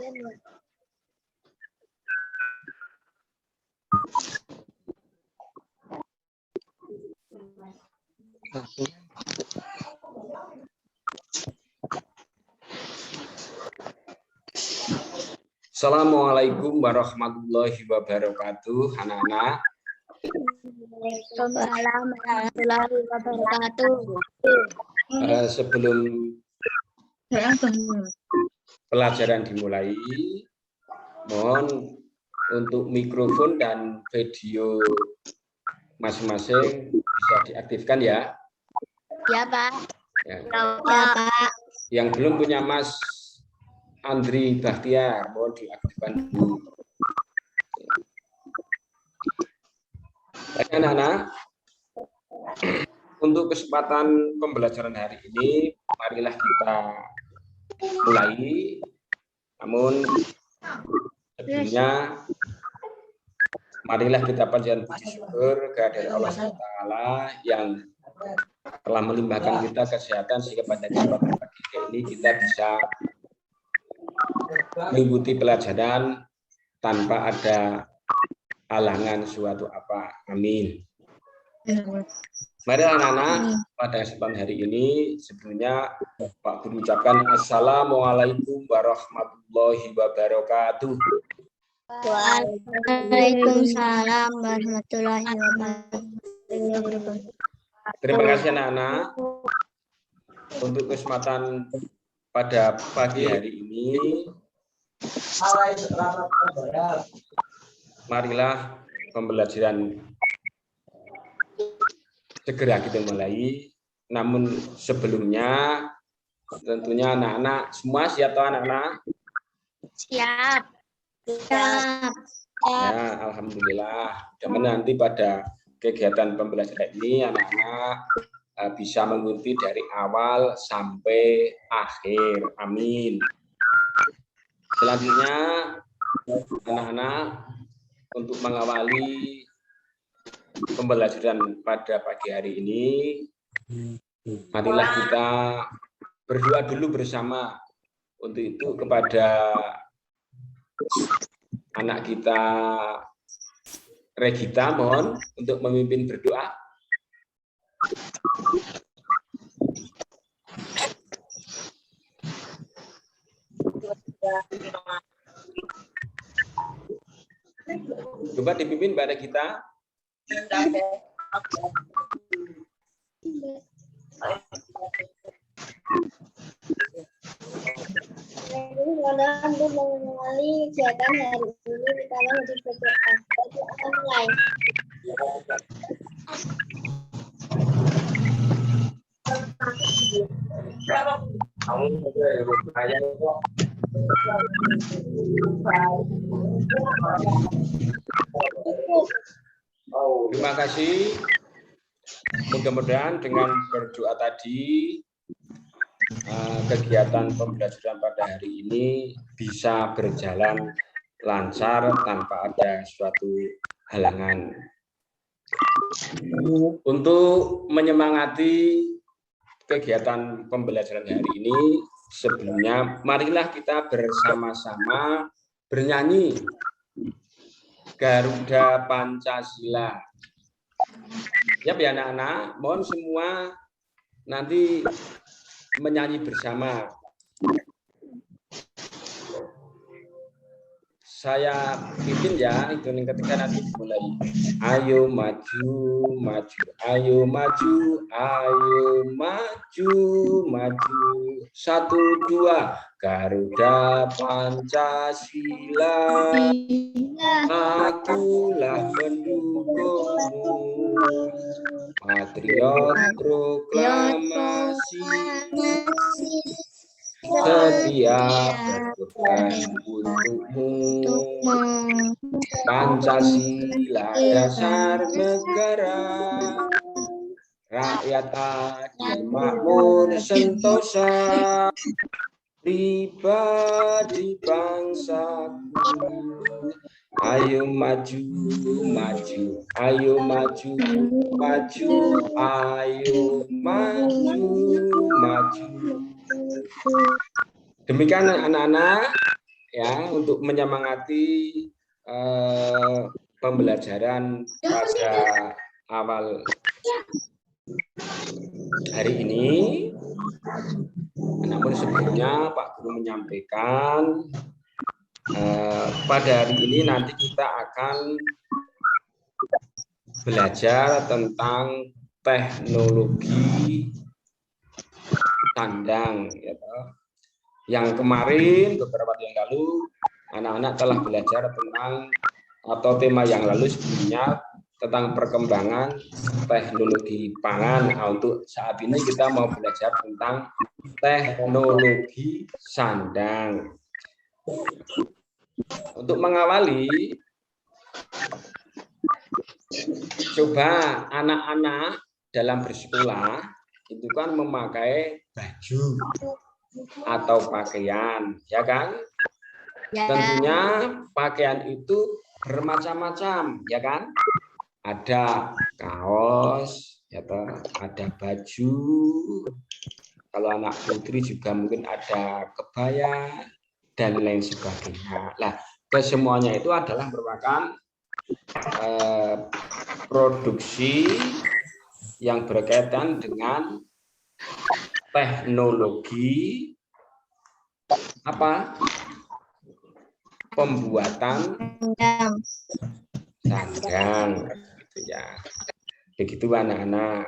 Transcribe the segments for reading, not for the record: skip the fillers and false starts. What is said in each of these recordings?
Assalamualaikum warahmatullahi wabarakatuh, anak-anak. Waalaikumsalam warahmatullahi wabarakatuh. Sebelum pelajaran dimulai, mohon untuk mikrofon dan video masing-masing bisa diaktifkan ya. Ya, Pak. Ya. Ya, Pak. Yang belum punya Mas Andri Bahtiar, mohon diaktifkan dulu. Baik, anak-anak, untuk kesempatan pembelajaran hari ini, marilah kita mulai. Namun sebelumnya, marilah kita panjatkan puji syukur kehadirat Allah SWT yang telah melimpahkan kita kesehatan sehingga pada kesempatan pagi ini kita bisa mengikuti pelajaran tanpa ada halangan suatu apa. Amin. Mari anak-anak, pada kesempatan hari ini sebelumnya Pak Guru ucapkan Assalamualaikum warahmatullahi wabarakatuh. Waalaikumsalam warahmatullahi wabarakatuh. Terima kasih anak-anak untuk kesempatan pada pagi hari ini. Marilah pembelajaran segera kita mulai. Namun sebelumnya tentunya anak-anak semua siap atau anak-anak? Siap. Siap. Ya, alhamdulillah. Dan nanti pada kegiatan pembelajaran ini anak-anak bisa mengikuti dari awal sampai akhir. Amin. Selanjutnya anak-anak untuk mengawali pembelajaran pada pagi hari ini, marilah kita berdoa dulu bersama. Untuk itu kepada anak kita Regita, mohon untuk memimpin berdoa. Coba dipimpin pada kita. Untuk mengawali kegiatan hari ini, kita harus berdoa. Online. Terima kasih. Mudah-mudahan dengan berdoa tadi kegiatan pembelajaran pada hari ini bisa berjalan lancar tanpa ada suatu halangan. Untuk menyemangati kegiatan pembelajaran hari ini, sebelumnya marilah kita bersama-sama bernyanyi Garuda Pancasila. Ya, anak-anak, mohon semua nanti menyanyi bersama. Saya pimpin ya, itu ketika nanti dimulai. Ayo maju, maju, ayo maju, ayo maju, maju. 1, 2, Garuda Pancasila, akulah pendukungmu. Patriot proklamasi, setia berkorban untukmu. Pancasila dasar negara, rakyat adil makmur sentosa, pribadi bangsaku. Ayo maju, maju, ayo maju, maju, ayo maju, maju. Demikian anak-anak, ya untuk menyemangati pembelajaran pada awal hari ini. Namun sebelumnya Pak Guru menyampaikan pada hari ini nanti kita akan belajar tentang teknologi sandang. Yang kemarin beberapa waktu yang lalu anak-anak telah belajar tentang atau tema yang lalu sebelumnya tentang perkembangan teknologi pangan. Nah, untuk saat ini kita mau belajar tentang teknologi sandang. Untuk mengawali, coba anak-anak dalam bersekolah itu kan memakai baju atau pakaian, ya kan? Ya. Tentunya pakaian itu bermacam-macam, ya kan? Ada kaos, ya toh, ada baju. Kalau anak putri juga mungkin ada kebaya dan lain sebagainya. Nah, kesemuanya itu adalah merupakan produksi yang berkaitan dengan teknologi apa? Pembuatan sandang, gitu ya. Begitu anak-anak.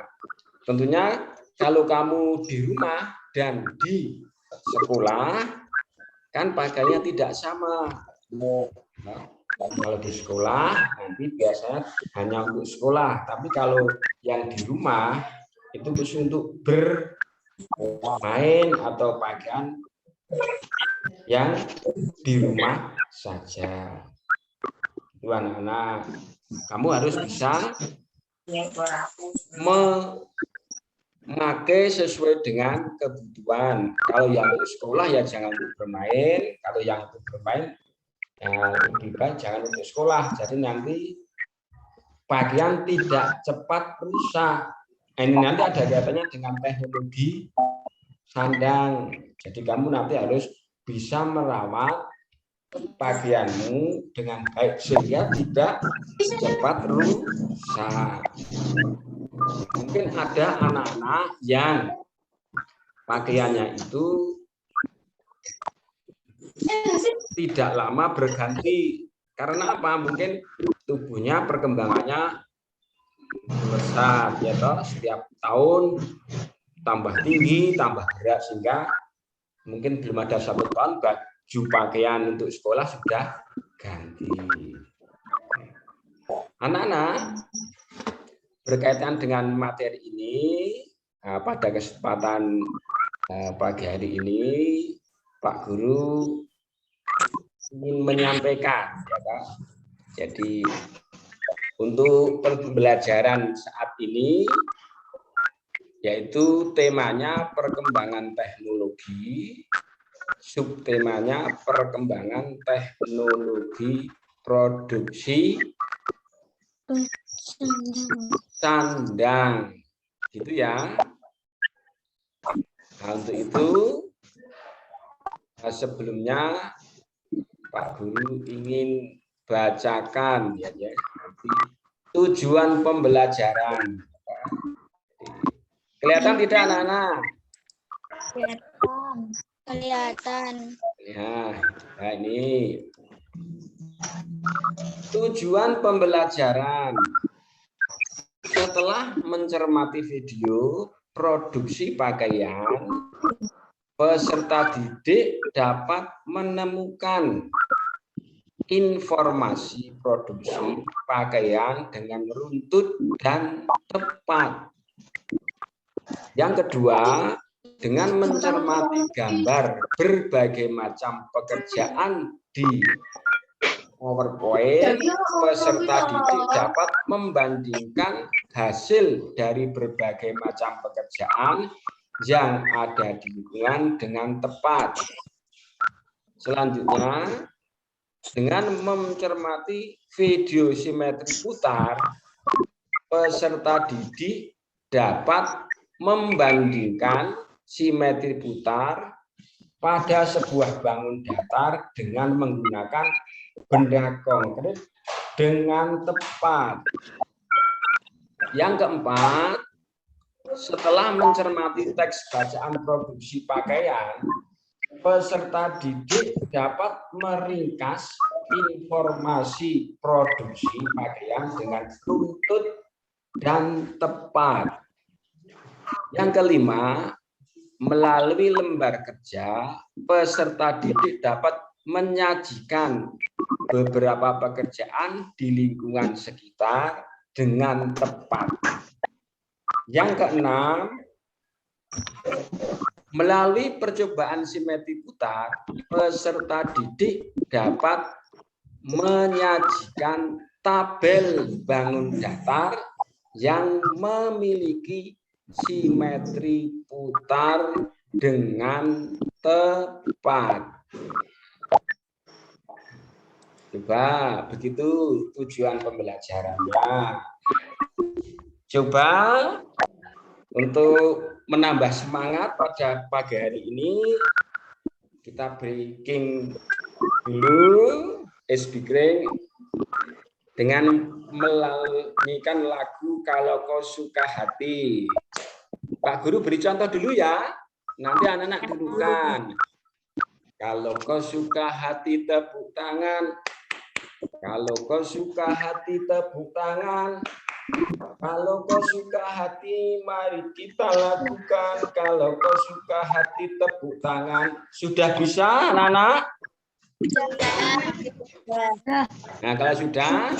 Tentunya kalau kamu di rumah dan di sekolah kan pakainya tidak sama. Nah, kalau di sekolah nanti biasanya hanya untuk sekolah, tapi kalau yang di rumah itu khusus untuk bermain atau pakaian yang di rumah saja. Itu anak-anak, kamu harus bisa memakai sesuai dengan kebutuhan. Kalau yang untuk sekolah ya jangan untuk bermain, kalau yang untuk bermain ya lebih baik jangan untuk sekolah. Jadi nanti pakaian tidak cepat rusak. Ini nanti ada kaitannya dengan teknologi sandang. Jadi kamu nanti harus bisa merawat pakaianmu dengan baik sehingga tidak cepat rusak. Mungkin ada anak-anak yang pakaiannya itu tidak lama berganti. Karena apa? Mungkin tubuhnya perkembangannya pesat, ya toh, setiap tahun tambah tinggi, tambah berat sehingga mungkin belum ada 1 tahun baju pakaian untuk sekolah sudah ganti. Anak-anak, berkaitan dengan materi ini, pada kesempatan pagi hari ini, Pak Guru ingin menyampaikan, ya kan? Jadi untuk pembelajaran saat ini, yaitu temanya perkembangan teknologi, subtemanya perkembangan teknologi produksi sandang, gitu ya. Nah, untuk itu sebelumnya Pak Guru ingin bacakan ya, nanti tujuan pembelajaran. Kelihatan tidak anak-anak? Kelihatan. Ya, nah ini tujuan pembelajaran. Setelah mencermati video produksi pakaian, peserta didik dapat menemukan informasi produksi pakaian dengan runtut dan tepat. Yang kedua, dengan mencermati gambar berbagai macam pekerjaan di PowerPoint, peserta didik dapat membandingkan hasil dari berbagai macam pekerjaan yang ada di lingkungan dengan tepat. Selanjutnya, dengan mencermati video simetri putar, peserta didik dapat membandingkan simetri putar pada sebuah bangun datar dengan menggunakan benda konkret dengan tepat. Yang keempat, setelah mencermati teks bacaan produksi pakaian, peserta didik dapat meringkas informasi produksi pakaian dengan runtut dan tepat. Yang kelima, melalui lembar kerja, peserta didik dapat menyajikan beberapa pekerjaan di lingkungan sekitar dengan tepat. Yang keenam, melalui percobaan simetri putar, peserta didik dapat menyajikan tabel bangun datar yang memiliki simetri putar dengan tepat. Coba begitu tujuan pembelajarannya. Coba untuk menambah semangat pada pagi hari ini, kita breaking dulu, speaking dengan menyanyikan lagu Kalau Kau Suka Hati. Pak Guru beri contoh dulu ya, nanti anak-anak dudukan. Kalau kau suka hati tepuk tangan. Kalau kau suka hati tepuk tangan. Kalau kau suka hati mari kita lakukan. Kalau kau suka hati tepuk tangan. Sudah bisa anak-anak? Nah kalau sudah,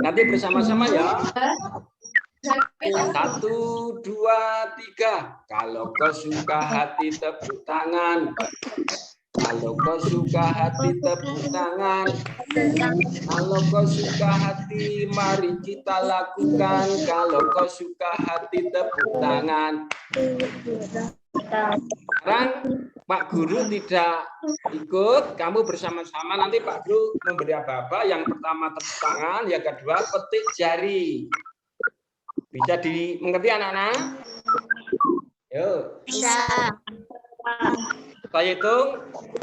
nanti bersama-sama ya. 1, 2, 3. Kalau kau suka hati tepuk tangan. Kalau kau suka hati tepuk tangan. Kalau kau suka hati mari kita lakukan. Kalau kau suka hati tepuk tangan. Sekarang Pak Guru tidak ikut, kamu bersama-sama nanti Pak Guru memberi apa-apa. Yang pertama tepuk tangan, yang kedua petik jari. Bisa dimengerti anak-anak? Yuk. Bisa. Saya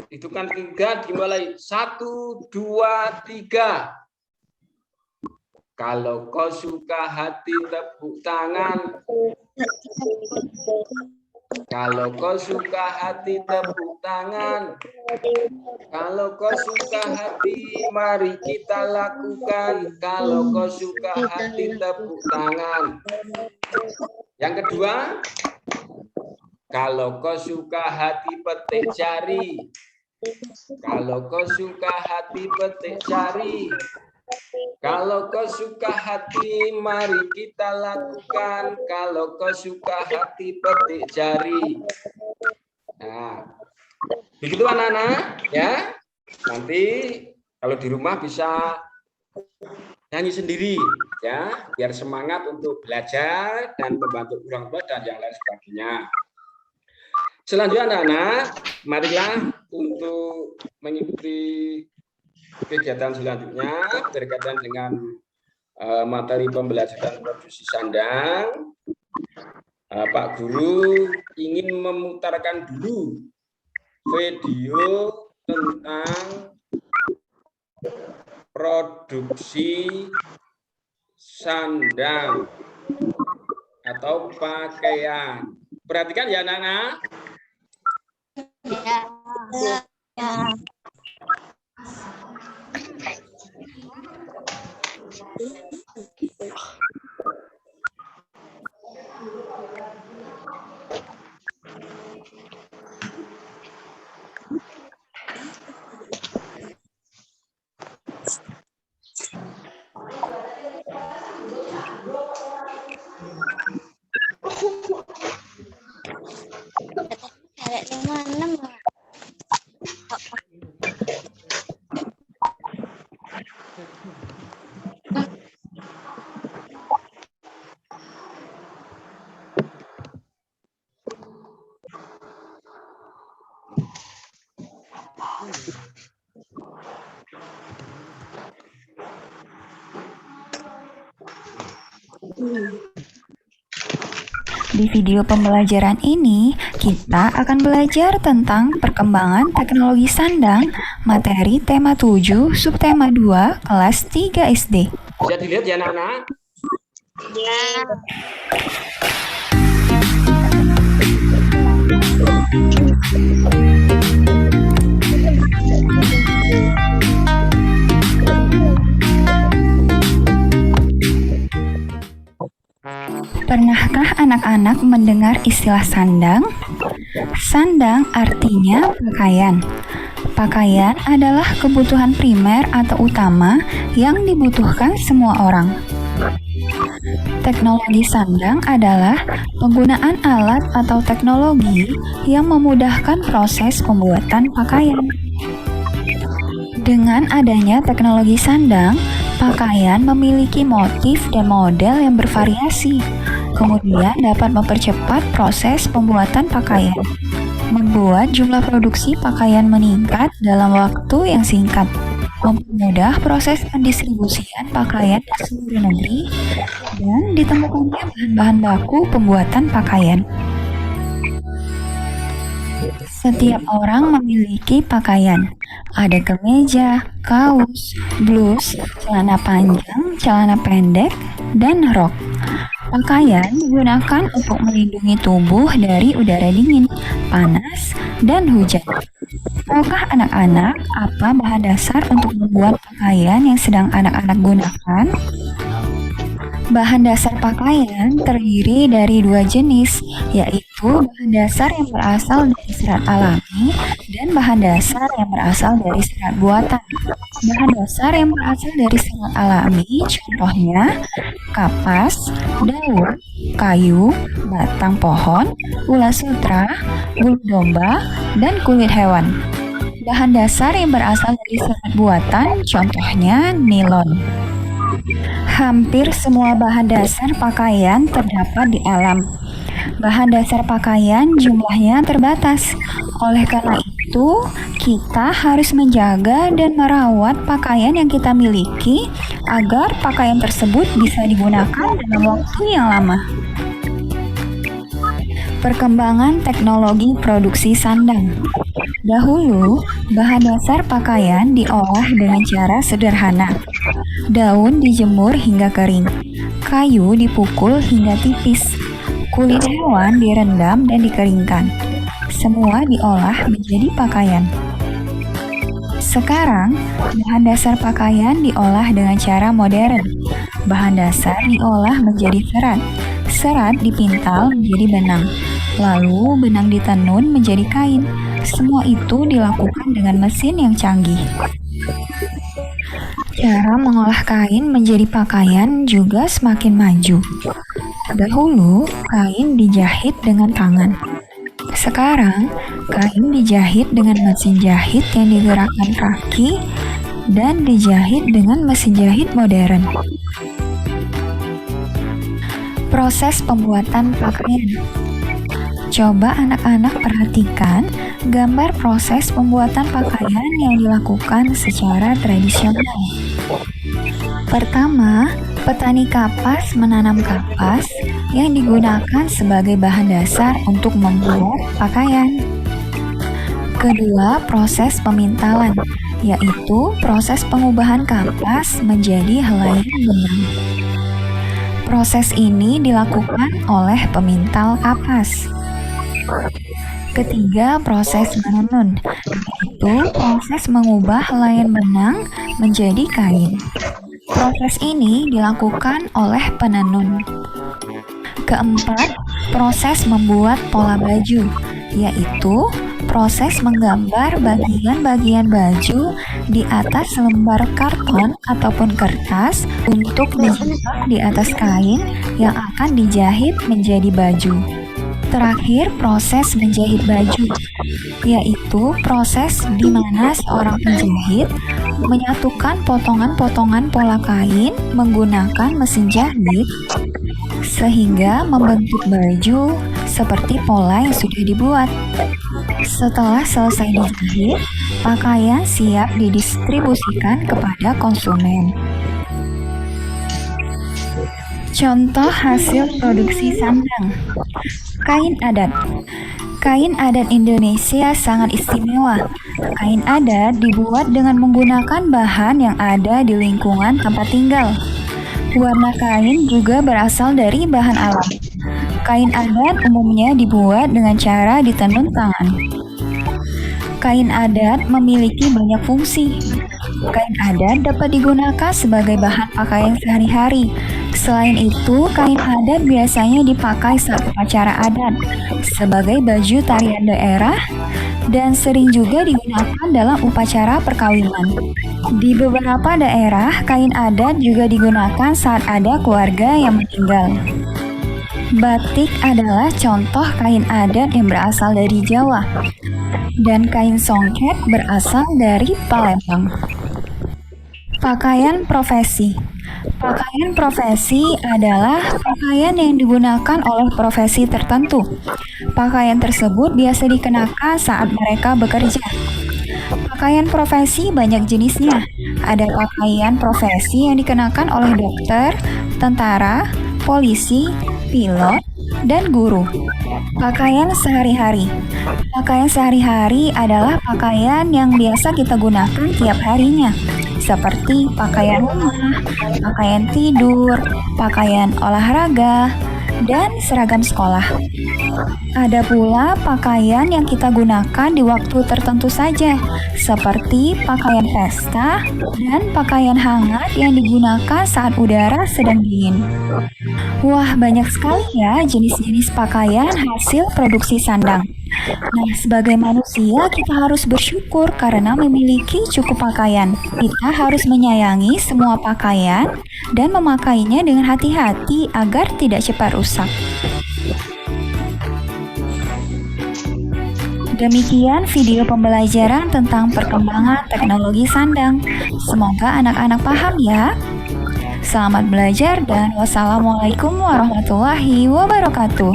hitungkan 3, dimulai 1, 2, 3. Kalau kau suka hati tepuk tangan. Kalau kau suka hati tepuk tangan. Kalau kau suka hati mari kita lakukan. Kalau kau suka hati tepuk tangan. Yang kedua, kalau kau suka hati petik jari. Kalau kau suka hati petik jari. Kalau kau suka hati mari kita lakukan. Kalau kau suka hati petik jari. Nah, begitu anak-anak ya. Nanti kalau di rumah bisa nyanyi sendiri ya, biar semangat untuk belajar dan membantu orang tua dan yang lain sebagainya. Selanjutnya anak-anak, marilah untuk mengikuti kegiatan selanjutnya berkaitan dengan materi pembelajaran produksi sandang. Pak Guru ingin memutarkan dulu video tentang produksi sandang atau pakaian. Perhatikan ya anak-anak. Ya. Ada di mana, Mak? Di video pembelajaran ini, kita akan belajar tentang perkembangan teknologi sandang, materi tema 7, subtema 2, kelas 3 SD. Bisa dilihat ya anak-anak? Ya. Pernahkah anak-anak mendengar istilah sandang? Sandang artinya pakaian. Pakaian adalah kebutuhan primer atau utama yang dibutuhkan semua orang. Teknologi sandang adalah penggunaan alat atau teknologi yang memudahkan proses pembuatan pakaian. Dengan adanya teknologi sandang, pakaian memiliki motif dan model yang bervariasi, kemudian dapat mempercepat proses pembuatan pakaian, membuat jumlah produksi pakaian meningkat dalam waktu yang singkat, mempermudah proses pendistribusian pakaian di seluruh negeri, dan ditemukannya bahan-bahan baku pembuatan pakaian. Setiap orang memiliki pakaian. Ada kemeja, kaos, blus, celana panjang, celana pendek, dan rok. Pakaian digunakan untuk melindungi tubuh dari udara dingin, panas, dan hujan. Tahukah anak-anak apa bahan dasar untuk membuat pakaian yang sedang anak-anak gunakan? Bahan dasar pakaian terdiri dari dua jenis, yaitu bahan dasar yang berasal dari serat alami dan bahan dasar yang berasal dari serat buatan. Bahan dasar yang berasal dari serat alami contohnya kapas, daun, kayu, batang pohon, ulas sutra, bulu domba, dan kulit hewan. Bahan dasar yang berasal dari serat buatan contohnya nilon. Hampir semua bahan dasar pakaian terdapat di alam. Bahan dasar pakaian jumlahnya terbatas. Oleh karena itu, kita harus menjaga dan merawat pakaian yang kita miliki agar pakaian tersebut bisa digunakan dalam waktu yang lama. Perkembangan teknologi produksi sandang. Dahulu, bahan dasar pakaian diolah dengan cara sederhana. Daun dijemur hingga kering, kayu dipukul hingga tipis, kulit hewan direndam dan dikeringkan. Semua diolah menjadi pakaian. Sekarang, bahan dasar pakaian diolah dengan cara modern. Bahan dasar diolah menjadi serat. Serat dipintal menjadi benang. Lalu benang ditenun menjadi kain. Semua itu dilakukan dengan mesin yang canggih. Cara mengolah kain menjadi pakaian juga semakin maju. Dahulu, kain dijahit dengan tangan. Sekarang, kain dijahit dengan mesin jahit yang digerakkan kaki dan dijahit dengan mesin jahit modern. Proses pembuatan pakaian. Coba anak-anak perhatikan gambar proses pembuatan pakaian yang dilakukan secara tradisional. Pertama, petani kapas menanam kapas yang digunakan sebagai bahan dasar untuk membuat pakaian. Kedua, proses pemintalan, yaitu proses pengubahan kapas menjadi helaian benang. Proses ini dilakukan oleh pemintal kapas. Ketiga, proses menenun, yaitu proses mengubah helaian benang menjadi kain. Proses ini dilakukan oleh penenun. Keempat, proses membuat pola baju, yaitu proses menggambar bagian-bagian baju di atas lembar karton ataupun kertas untuk dicetak di atas kain yang akan dijahit menjadi baju. Terakhir, proses menjahit baju, yaitu proses di mana seorang penjahit menyatukan potongan-potongan pola kain menggunakan mesin jahit sehingga membentuk baju seperti pola yang sudah dibuat. Setelah selesai dijahit, pakaian siap didistribusikan kepada konsumen. Contoh hasil produksi sandang. Kain adat. Kain adat Indonesia sangat istimewa. Kain adat dibuat dengan menggunakan bahan yang ada di lingkungan tempat tinggal. Warna kain juga berasal dari bahan alam. Kain adat umumnya dibuat dengan cara ditenun tangan. Kain adat memiliki banyak fungsi. Kain adat dapat digunakan sebagai bahan pakaian sehari-hari. Selain itu, kain adat biasanya dipakai saat upacara adat sebagai baju tarian daerah dan sering juga digunakan dalam upacara perkawinan. Di beberapa daerah, kain adat juga digunakan saat ada keluarga yang meninggal. Batik adalah contoh kain adat yang berasal dari Jawa, dan kain songket berasal dari Palembang. Pakaian profesi. Pakaian profesi adalah pakaian yang digunakan oleh profesi tertentu. Pakaian tersebut biasa dikenakan saat mereka bekerja. Pakaian profesi banyak jenisnya. Ada pakaian profesi yang dikenakan oleh dokter, tentara, polisi, pilot, dan guru. Pakaian sehari-hari. Pakaian sehari-hari adalah pakaian yang biasa kita gunakan tiap harinya, seperti pakaian rumah, pakaian tidur, pakaian olahraga, dan seragam sekolah. Ada pula pakaian yang kita gunakan di waktu tertentu saja, seperti pakaian pesta dan pakaian hangat yang digunakan saat udara sedang dingin. Wah, banyak sekali ya jenis-jenis pakaian hasil produksi sandang. Nah, sebagai manusia kita harus bersyukur karena memiliki cukup pakaian. Kita harus menyayangi semua pakaian dan memakainya dengan hati-hati agar tidak cepat rusak. Demikian video pembelajaran tentang perkembangan teknologi sandang. Semoga anak-anak paham ya. Selamat belajar dan wassalamualaikum warahmatullahi wabarakatuh.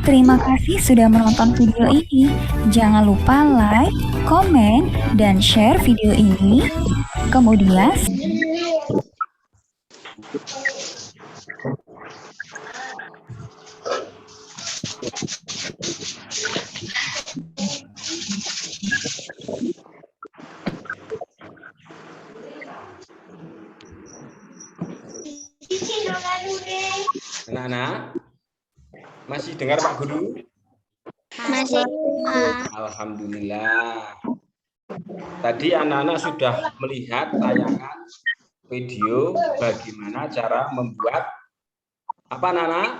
Terima kasih sudah menonton video ini. Jangan lupa like, komen, dan share video ini. Kemudian Anak-anak, masih dengar Pak Guru? Masih. Alhamdulillah. Tadi anak-anak sudah melihat tayangan video bagaimana cara membuat apa, anak-anak?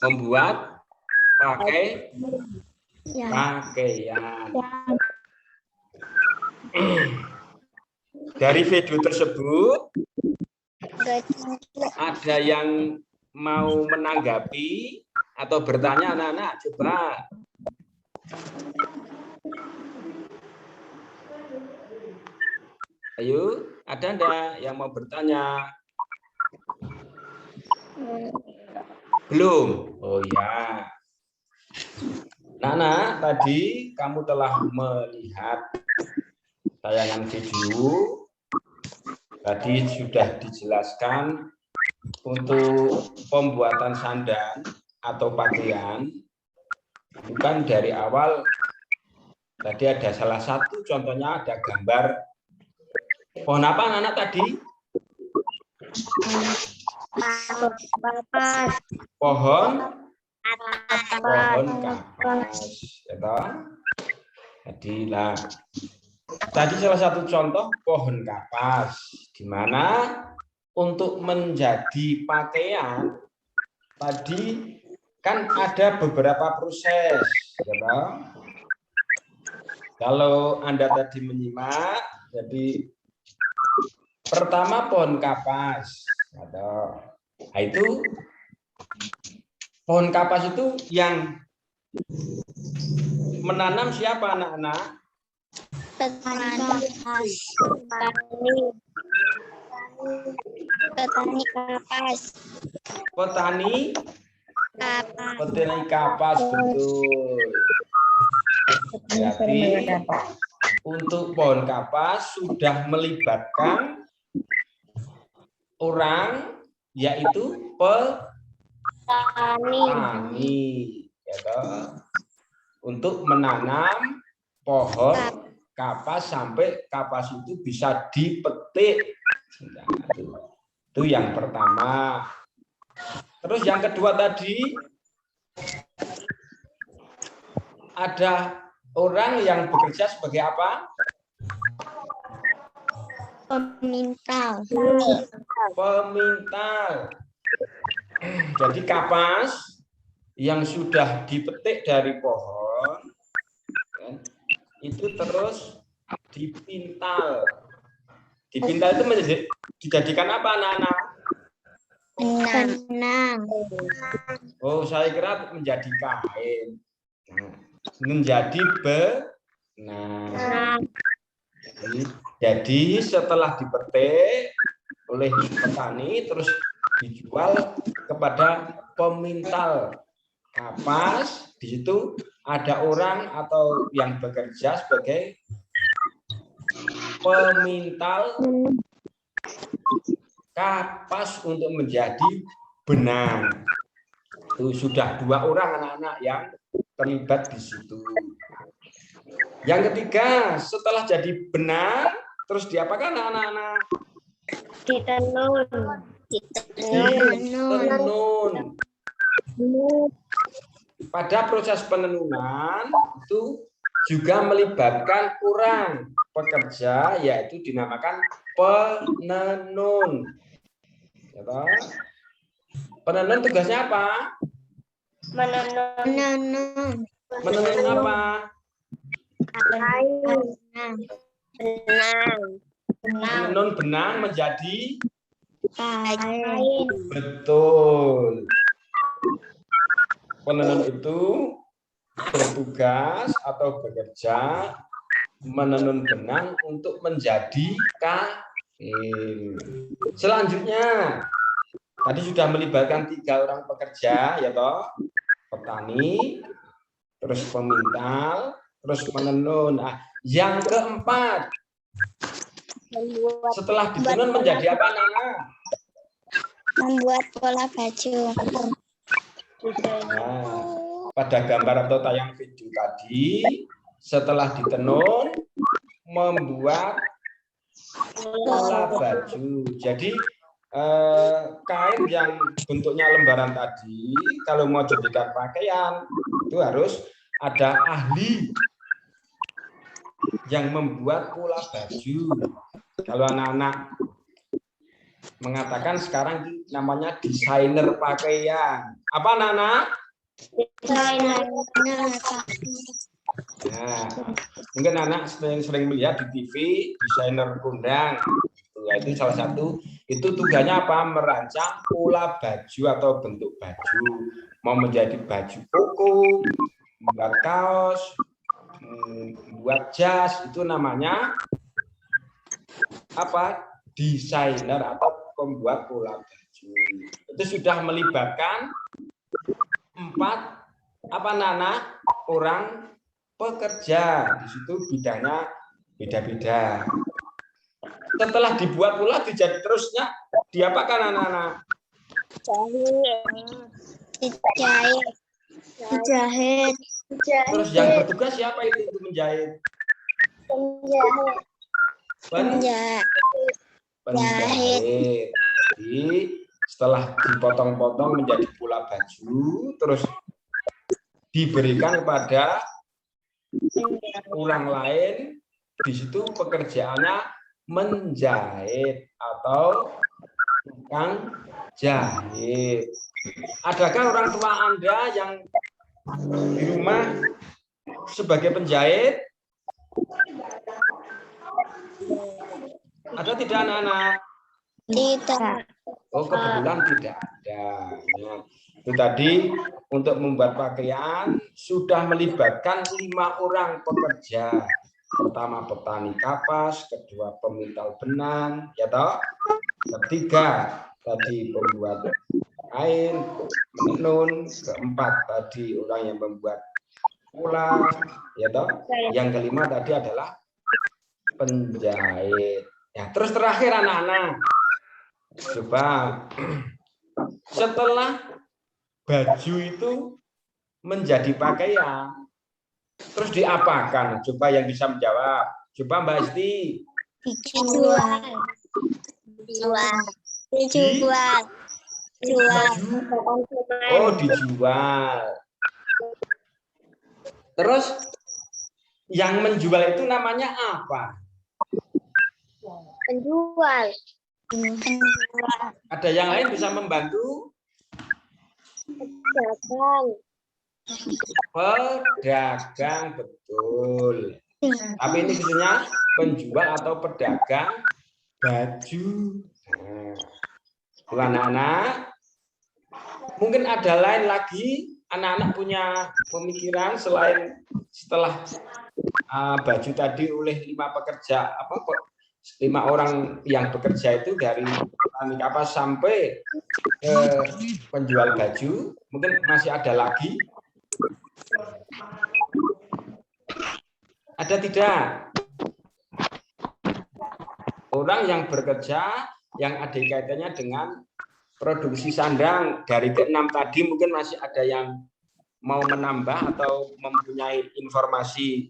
Membuat pakaian. Dari video tersebut ada yang mau menanggapi atau bertanya, anak-anak? Coba. Ayo, ada enggak yang mau bertanya? Belum? Oh ya. Nana, tadi kamu telah melihat tayangan video. Tadi sudah dijelaskan untuk pembuatan sandang atau pakaian. Bukan dari awal. Tadi ada salah satu contohnya, ada gambar pohon apa, anak-anak tadi? Pohon kapas. Tadi salah satu contoh pohon kapas, di mana untuk menjadi pakaian tadi kan ada beberapa proses, ya. Kalau Anda tadi menyimak, jadi pertama pohon kapas, nah, itu pohon kapas itu yang menanam siapa, anak-anak? Petani kapas. Petani kapas, betul. Berarti untuk pohon kapas sudah melibatkan orang, yaitu petani, ya toh, untuk menanam pohon kapas sampai kapas itu bisa dipetik. Nah, itu yang pertama. Terus yang kedua tadi ada orang yang bekerja sebagai apa? Pemintal. Pemintal. Jadi kapas yang sudah dipetik dari pohon itu terus dipintal. Dipintal itu dijadikan apa, anak-anak? Benang. Oh, saya kira menjadi kain. Nah, menjadi benang. Jadi setelah dipetik oleh petani terus dijual kepada pemintal kapas. Di situ ada orang atau yang bekerja sebagai pemintal kapas untuk menjadi benang. Itu sudah 2 orang anak-anak yang terlibat di situ. Yang ketiga, setelah jadi benang, terus diapakan anak-anak? Ditenun. Pada proses penenunan itu juga melibatkan orang pekerja, yaitu dinamakan penenun. Ya, penenun tugasnya apa? Menenun. Menenun apa? Menenun benang menjadi Kain. betul. Penenun itu bertugas atau bekerja menenun benang untuk menjadi kain. Selanjutnya, tadi sudah melibatkan 3 orang pekerja, ya toh, petani, terus pemintal, terus menenun. Nah, yang keempat, setelah ditenun menjadi apa, Nana? Membuat pola baju. Nah, pada gambar atau tayang video tadi, setelah ditenun membuat pola baju. Jadi kain yang bentuknya lembaran tadi, kalau mau jadikan pakaian itu harus ada ahli yang membuat pola baju. Kalau anak-anak mengatakan sekarang namanya desainer pakaian. Apa, Nana? Desainer. Nah, mungkin anak sering melihat di TV desainer kondang. Itu salah satu. Itu tugasnya apa? Merancang pola baju atau bentuk baju. Mau menjadi baju koko, membuat kaos, membuat jas, itu namanya apa? Desainer atau pembuat pola baju. Itu sudah melibatkan 4 apa, Nana? Orang pekerja. Di situ bidangnya beda-beda. Setelah dibuat pula dijadi terusnya diapakan, anak-anak? Dijahit. Terus yang bertugas siapa itu untuk menjahit? Penjahit. Jadi setelah dipotong-potong menjadi pola baju, terus diberikan kepada orang lain. Di situ pekerjaannya menjahit atau tukang jahit. Adakah orang tua Anda yang di rumah sebagai penjahit? Ada tidak, anak-anak? Tidak. Oh, kebetulan tidak ada. Nah, itu tadi untuk membuat pakaian sudah melibatkan 5 orang pekerja. Pertama petani kapas, kedua pemintal benang, ya toh. Ketiga tadi pembuat kain, menenun. Keempat tadi orang yang membuat pola, ya toh. Yang kelima tadi adalah penjahit. Ya, terus terakhir anak-anak, coba setelah baju itu menjadi pakaian, terus diapakan? Coba yang bisa menjawab. Coba Mbak Esti. Dijual. Dijual. Dijual. Jual. Oh, dijual. Terus yang menjual itu namanya apa? Penjual. Ada yang lain bisa membantu? Pedagang. Pedagang, betul. Tapi ini khususnya penjual atau pedagang baju. Nah, anak-anak, mungkin ada lain lagi. Anak-anak punya pemikiran selain setelah baju tadi oleh 5 pekerja, 5 orang yang bekerja itu dari petani kapas sampai ke penjual baju, mungkin masih ada lagi. Ada tidak? Orang yang bekerja yang ada kaitannya dengan produksi sandang dari ke-6 tadi, mungkin masih ada yang mau menambah atau mempunyai informasi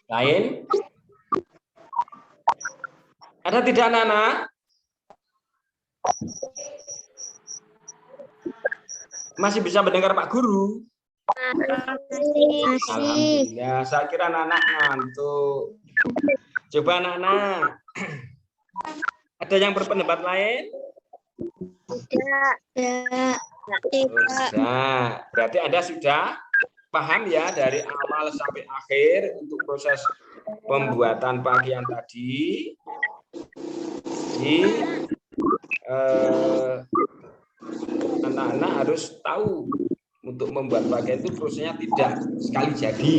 lain. Ada tidak anak-anak? Masih bisa mendengar Pak Guru? Alhamdulillah, saya kira anak-anak ngantuk. Coba anak-anak, ada yang berpendapat lain? Tidak. Nah, berarti Anda sudah paham ya dari awal sampai akhir untuk proses pembuatan pakaian tadi. Jadi anak-anak harus tahu untuk membuat pakaian itu prosesnya tidak sekali jadi,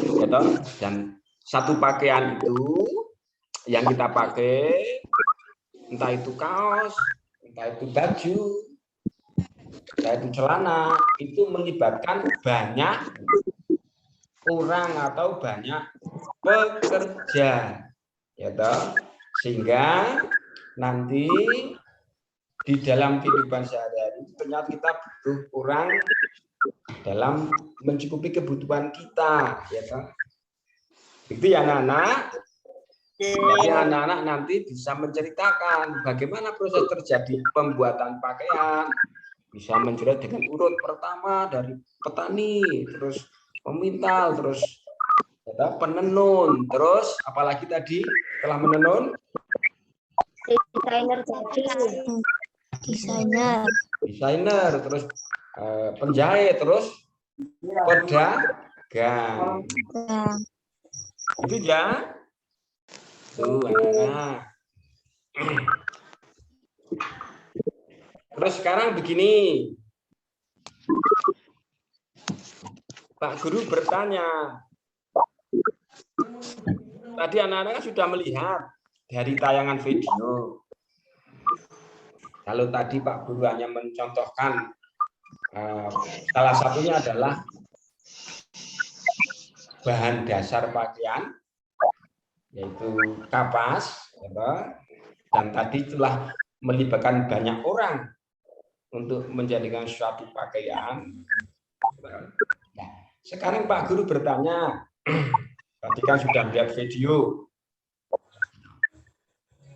gitu. Dan satu pakaian itu yang kita pakai, entah itu kaos, entah itu baju, entah itu celana, itu melibatkan banyak orang atau banyak pekerja, ya toh? Sehingga nanti di dalam kehidupan sehari-hari ternyata kita butuh orang dalam mencukupi kebutuhan kita, ya toh? Itu ya anak-anak. Jadi anak-anak nanti bisa menceritakan bagaimana proses terjadi pembuatan pakaian, bisa menjelaskan dengan urut pertama dari petani, terus pemintal, terus penenun, terus apalagi tadi setelah menenun, desainer, terus penjahit, terus pedagang. Itu ya. Tuh, anak-anak. Terus sekarang begini, Pak Guru bertanya, tadi anak-anak sudah melihat dari tayangan video. Kalau tadi Pak Guru hanya mencontohkan, salah satunya adalah bahan dasar pakaian, yaitu kapas, dan tadi telah melibatkan banyak orang untuk menjadikan suatu pakaian. Nah, sekarang Pak Guru bertanya, tadi kan sudah melihat video,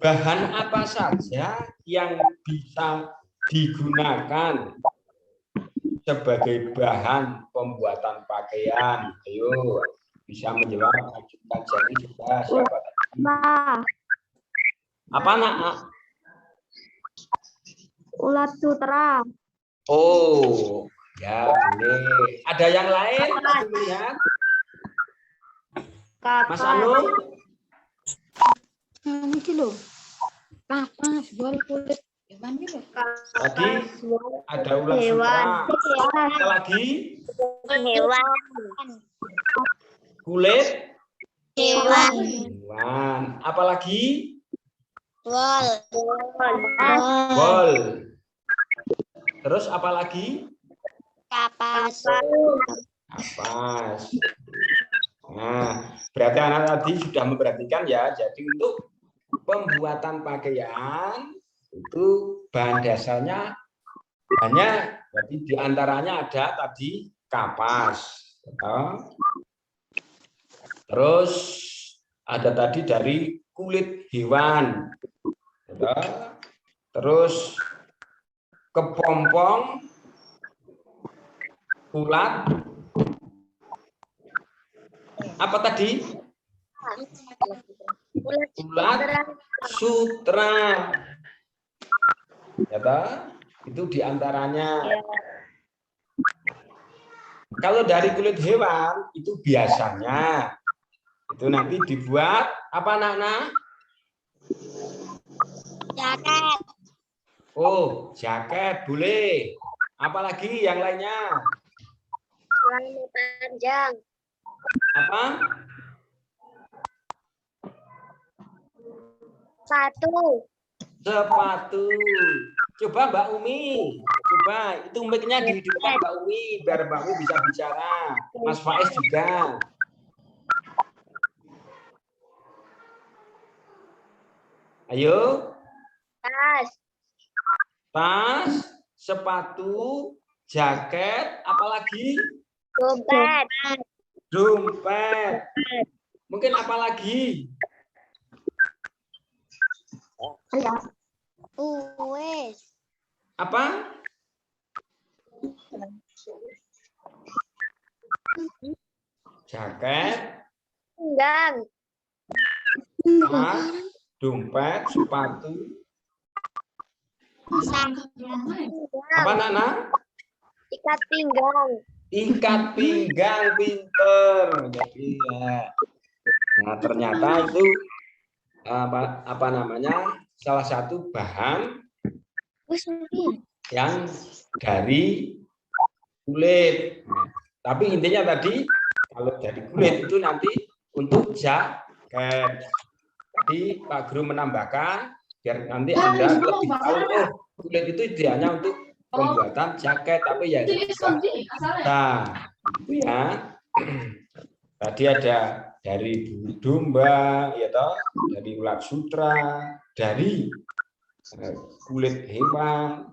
bahan apa saja yang bisa digunakan sebagai bahan pembuatan pakaian? Ayo, bisa menjawab, ajukan jari juga siapa tadi? Apa nak? Ulat sutra. Oh, ya boleh. Ada yang lain? Lihat. Mas Anu? Ini loh. Kapas, jual kulit. Tadi ada ulat sutra. Apa lagi? Hewan. Kulit? Hewan. Hewan. Apa lagi? Wol. Bol. Terus apa lagi? Kapas. Kapas. Nah, berarti anak tadi sudah memperhatikan ya. Jadi untuk pembuatan pakaian itu bahan dasarnya banyak. Jadi diantaranya ada tadi kapas. Terus ada tadi dari kulit hewan. Terus kepompong, ulat, apa tadi? Ulat sutra. Ya, itu diantaranya. Kalau dari kulit hewan itu biasanya itu nanti dibuat apa, Nana? Jaket. Oh, jaket boleh. Apalagi yang lainnya? Celana panjang. Apa? Sepatu. Coba Mbak Umi. Coba itu mic-nya dihidupkan Mbak Umi biar Mbak Umi bisa bicara. Mas Faiz juga. Ayo. Tas, sepatu, jaket, apalagi? Dompet. Mungkin apalagi? Apa? Jaket, tas, dompet, sepatu. Apa, Nana? Ikat pinggang. Ikat pinggang, pinter. Jadi ya. Nah, ternyata itu apa namanya? Salah satu bahan yang dari kulit. Tapi intinya tadi kalau dari kulit itu nanti untuk jaket. Tadi Pak Guru menambahkan biar nanti Anda lebih tahu, oh kulit itu idealnya untuk pembuatan jaket, tapi ya bisa. Nah, itu ya. Tadi ada dari bulu domba, ya toh, dari ulat sutra, dari kulit hewan.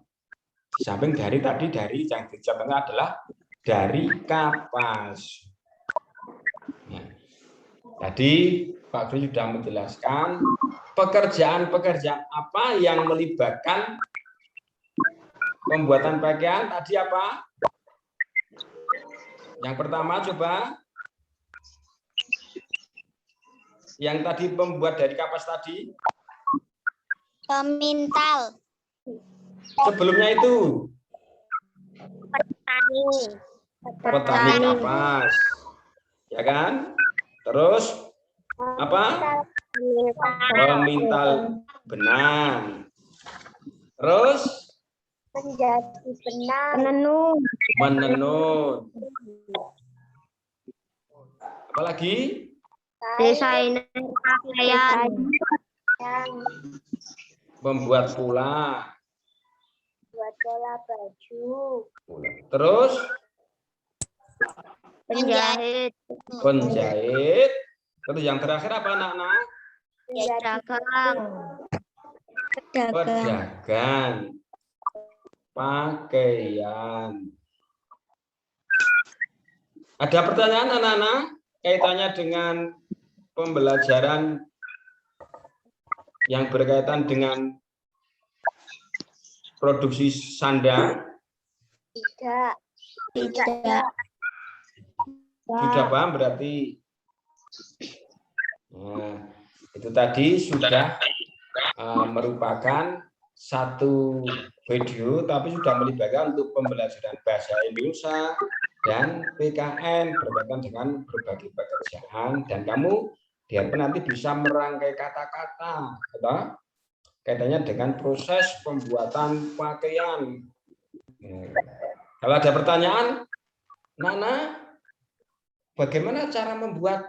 Di samping dari tadi dari yang dicontohkan adalah dari kapas. Nah, tadi Pak Guru sudah menjelaskan pekerjaan-pekerjaan apa yang melibatkan pembuatan pakaian tadi apa? Yang pertama coba. Yang tadi pembuat dari kapas tadi? Pemintal. Sebelumnya itu? Petani Petani. kapas. Ya kan? Terus apa? Pemintal benang. Terus? Penjati benang. Menenun. Apalagi? Desainer pakaian. Membuat pola. Buat pola baju. Terus? Penjahit. Penjahit. Terus yang terakhir apa, anak-anak? Pedagang. Pedagang. Pakaian. Ada pertanyaan, anak-anak? Kaitannya dengan pembelajaran yang berkaitan dengan produksi sandang? Tidak. Sudah paham berarti? Nah, itu tadi sudah merupakan satu video, tapi sudah melibatkan untuk pembelajaran bahasa Indonesia dan PKN berkaitan dengan berbagai pekerjaan, dan kamu diharapkan nanti bisa merangkai kata-kata, kaitannya dengan proses pembuatan pakaian. Kalau ada pertanyaan, Nana, bagaimana cara membuat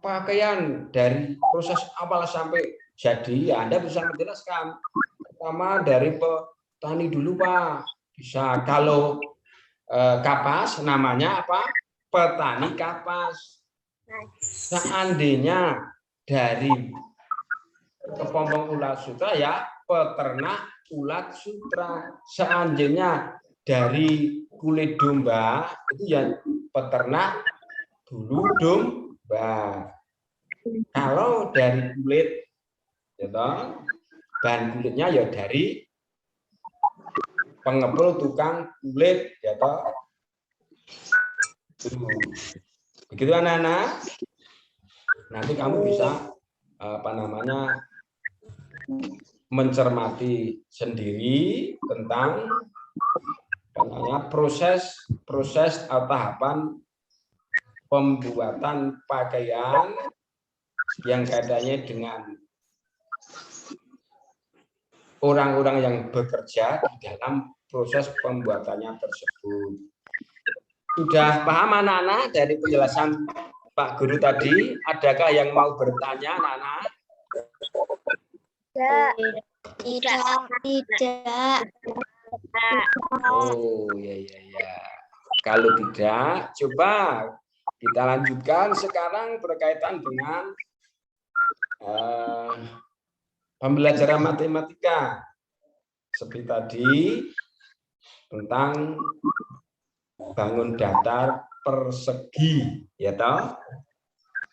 pakaian dari proses awal sampai jadi? Ya, Anda bisa menjelaskan. Pertama dari petani dulu, Pak. Bisa. Kalau kapas namanya apa? Petani kapas. Seandainya dari kepompong ulat sutra ya peternak ulat sutra. Seandainya dari kulit domba itu ya peternak bulu domba. Kalau dari kulit, ya toh, bahan kulitnya ya dari pengepul tukang kulit, ya toh. Begitu anak-anak. Nanti kamu bisa mencermati sendiri tentang proses atau tahapan pembuatan pakaian yang kaitannya dengan orang-orang yang bekerja di dalam proses pembuatannya tersebut. Sudah paham anak-anak dari penjelasan Pak Guru tadi? Adakah yang mau bertanya anak-anak? Tidak. Oh, ya. Kalau tidak, coba kita lanjutkan sekarang berkaitan dengan pembelajaran matematika. Seperti tadi, tentang bangun datar persegi, ya toh.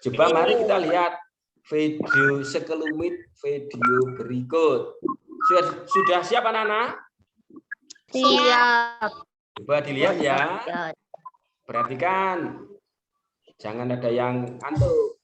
Coba mari kita lihat video sekelumit video berikut. Sudah siap anak-anak? Siap. Coba dilihat ya. Perhatikan. Jangan ada yang ngantuk.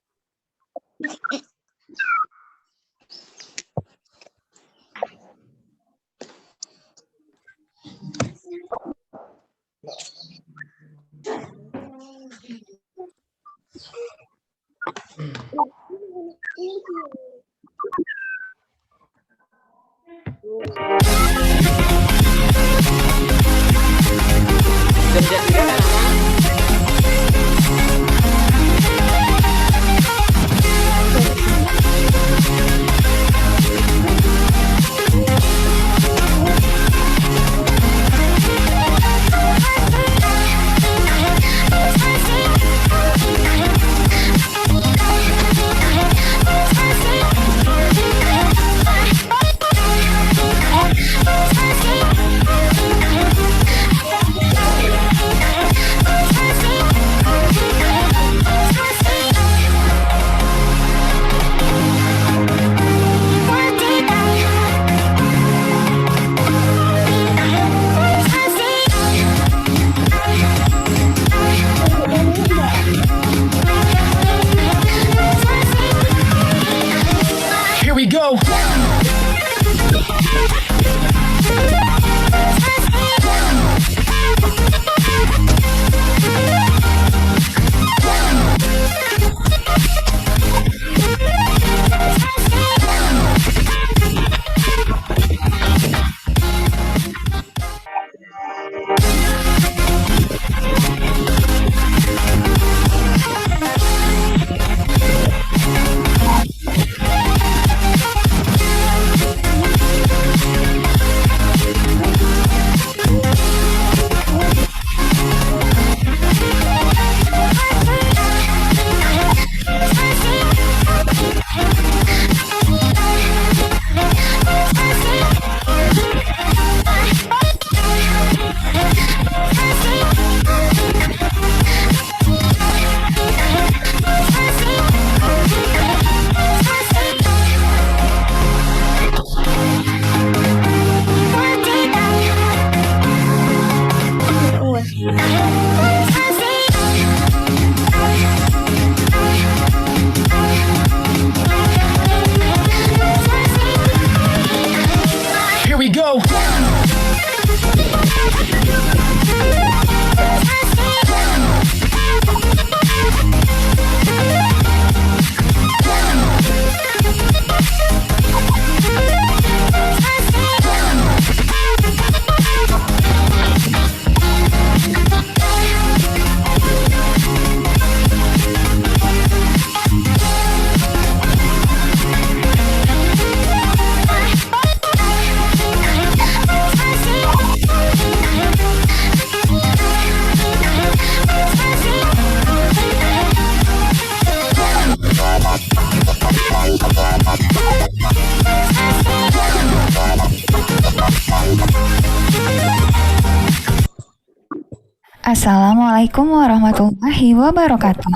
Assalamualaikum warahmatullahi wabarakatuh.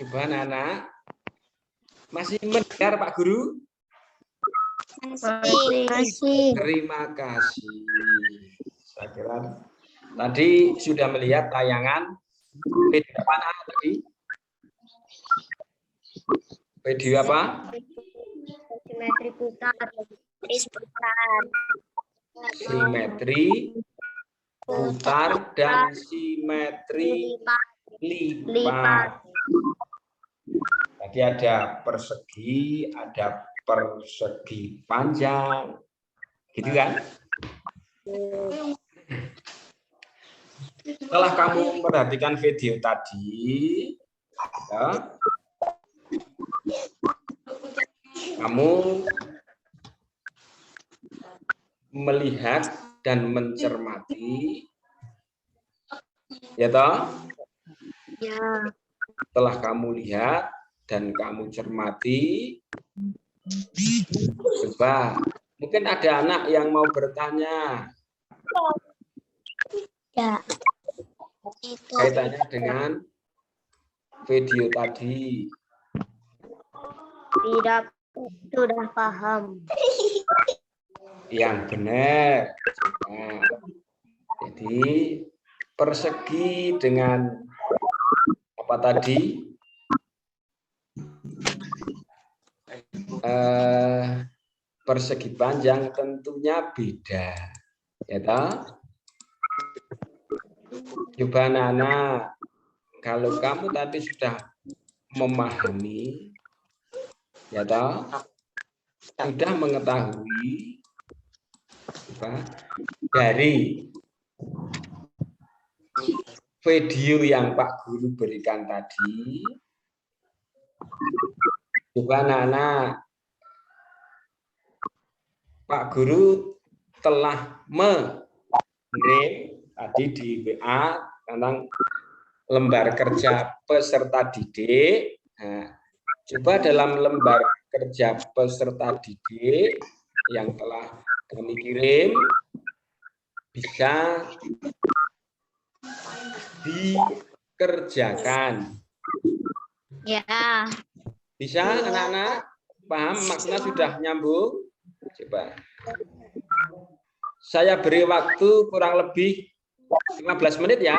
Coba anak-anak. Masih mendengar Pak Guru? Masih. Terima kasih. Saya kira tadi sudah melihat tayangan video apa anak tadi? Video apa? Simetri putar. Simetri putar dan simetri lipat. Tadi ada persegi, ada persegi panjang, gitu kan? Setelah kamu memperhatikan video tadi, ya, kamu melihat dan mencermati, ya toh? Ya. Setelah kamu lihat dan kamu cermati, coba mungkin ada anak yang mau bertanya. Ya. Kaitannya dengan video tadi. Tidak, sudah paham. Yang benar. Nah, jadi persegi dengan apa tadi? Persegi panjang tentunya beda. Ya toh? Coba anak-anak, kalau kamu tadi sudah memahami, ya toh, sudah mengetahui dari video yang Pak Guru berikan tadi, coba anak-anak, Pak Guru telah mengirim tadi di WA tentang lembar kerja peserta didik. Nah, coba dalam lembar kerja peserta didik yang telah kami kirim bisa dikerjakan. Ya. Bisa anak-anak? Paham maksudnya sudah nyambung? Coba. Saya beri waktu kurang lebih 15 menit ya.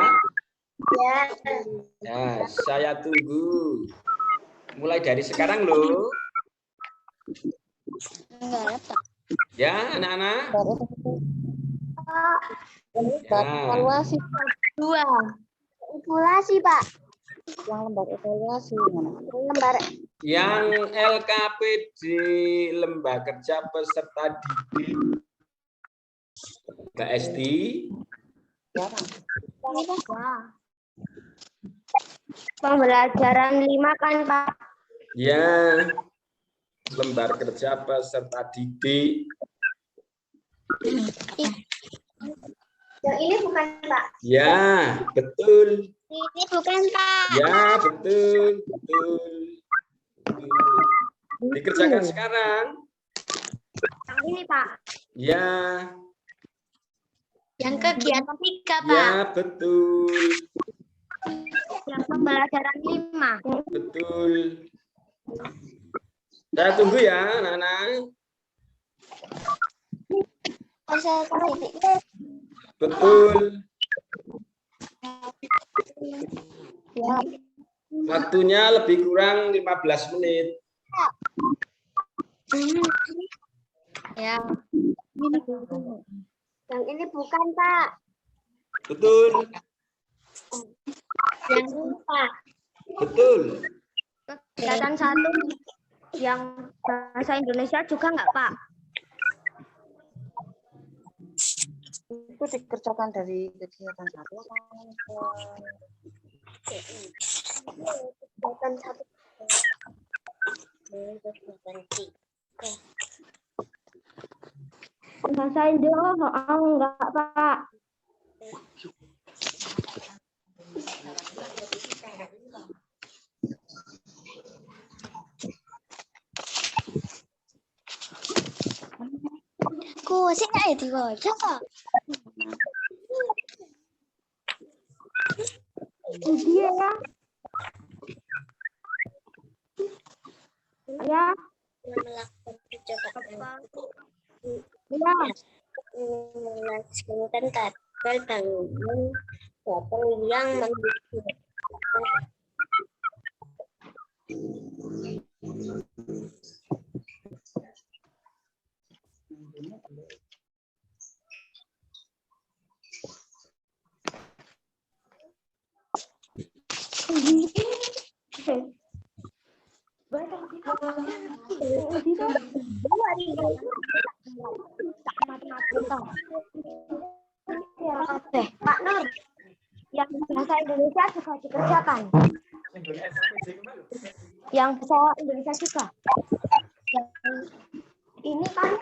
Ya, saya tunggu. Mulai dari sekarang loh. Ya, anak-anak. Ya. Evaluasi 2. Evaluasi, Pak. Yang lembar evaluasi mana? Lembar Yang LKPD lembar kerja peserta didik Mbak Esti. Pembelajaran 5 kan, Pak? Ya, lembar kerja peserta didik. Yang ini bukan, Pak? Ya, betul. Ini bukan, Pak. Ya, betul, betul. Dikerjakan sekarang. Yang ini, Pak. Ya. Yang kegiatan 3, Pak. Ya, betul. Yang pembelajaran 5. Betul. Saya tunggu ya, anak-anak. Betul. Ya. Waktunya lebih kurang 15 menit. Ya. Yang ini bukan, Pak. Betul. Yang ini, Pak. Betul. Kegiatan 1 yang bahasa Indonesia juga enggak, Pak? Itu dikerjakan dari kegiatan 1. Kegiatan 1. Bahasa Indo enggak, Pak? sih nggak diwaca kok. Dia ya. Ya. Melakukan percobaan. Ya. Melanjutkan tabel bangunan dapur yang memiliki Pak Nur, yang bahasa Indonesia juga dikerjakan. Yang bahasa Indonesia juga. Yang ini kan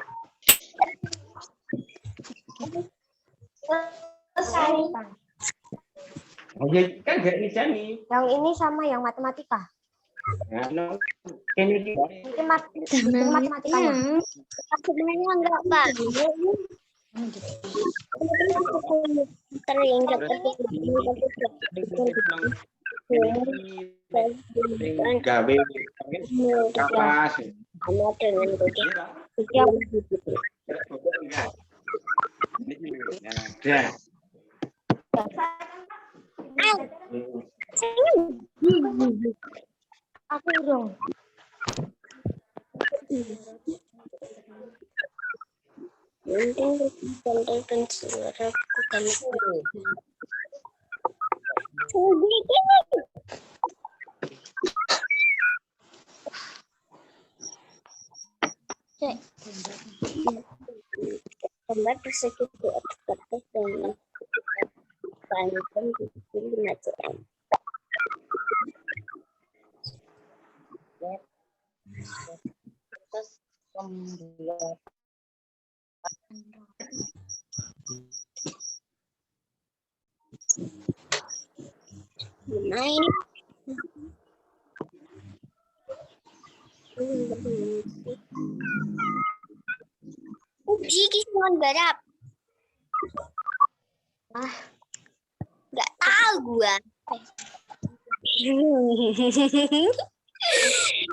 Oh ya kan gak nih. yang ini sama yang matematika. Nah, ini Itu matematikanya. Sebenarnya enggak, Pak. Teringat gawe kapas. sama dengan Ya. aku dong. Mungkin suaraku kami. Gambar persegi di atas kertas dengan panjang 5 cm. Main. Uji kisahkan garap. Nggak tahu gua.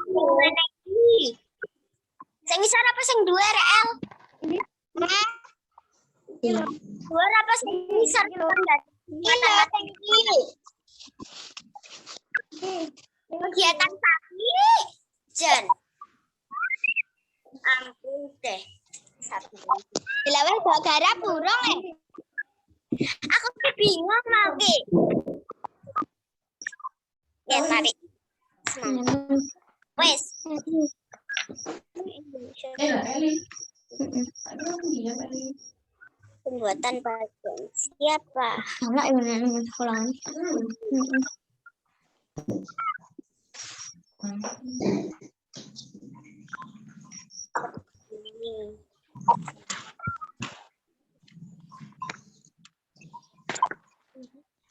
Gimana ini? Sing ngisor apa sing dua RL? Dua apa sing ngisor mata-mata ini? Kegiatan tadi, Jen. Ampun deh. Dilawan bawa garap burung Aku bingung lagi. Ya tarik. Wes. Pembuatan bagian siapa? Sama yang sekolahan.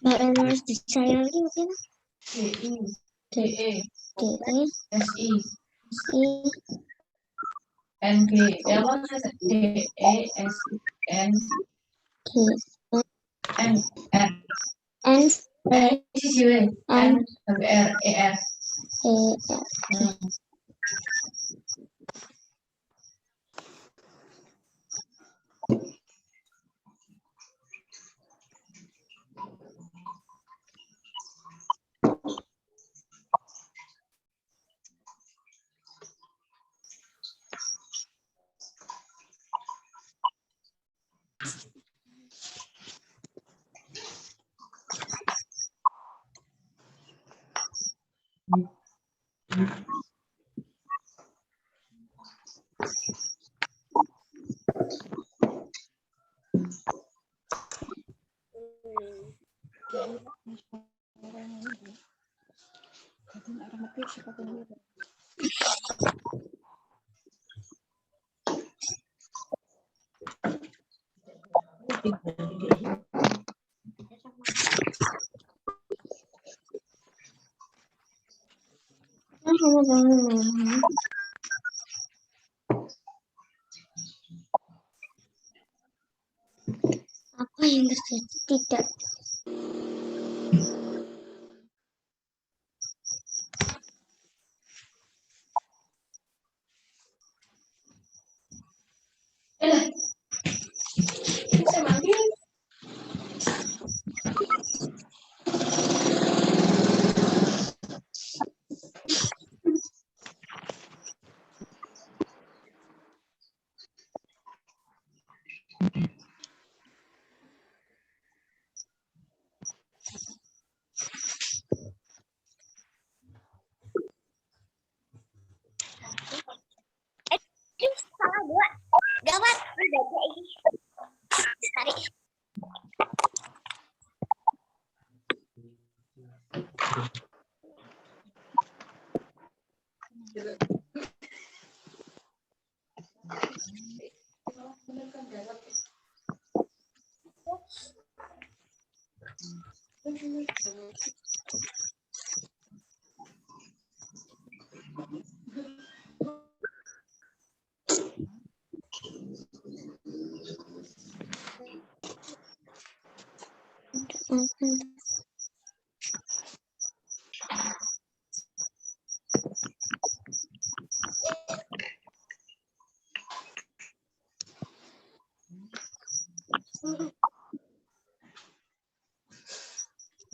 Harus disayang mungkin. DE, SI, NG, ya mana DE, SI, N, N, N, N, R, E, R. yang terjadi? Tidak. Salah dua. Gawat. Tarik.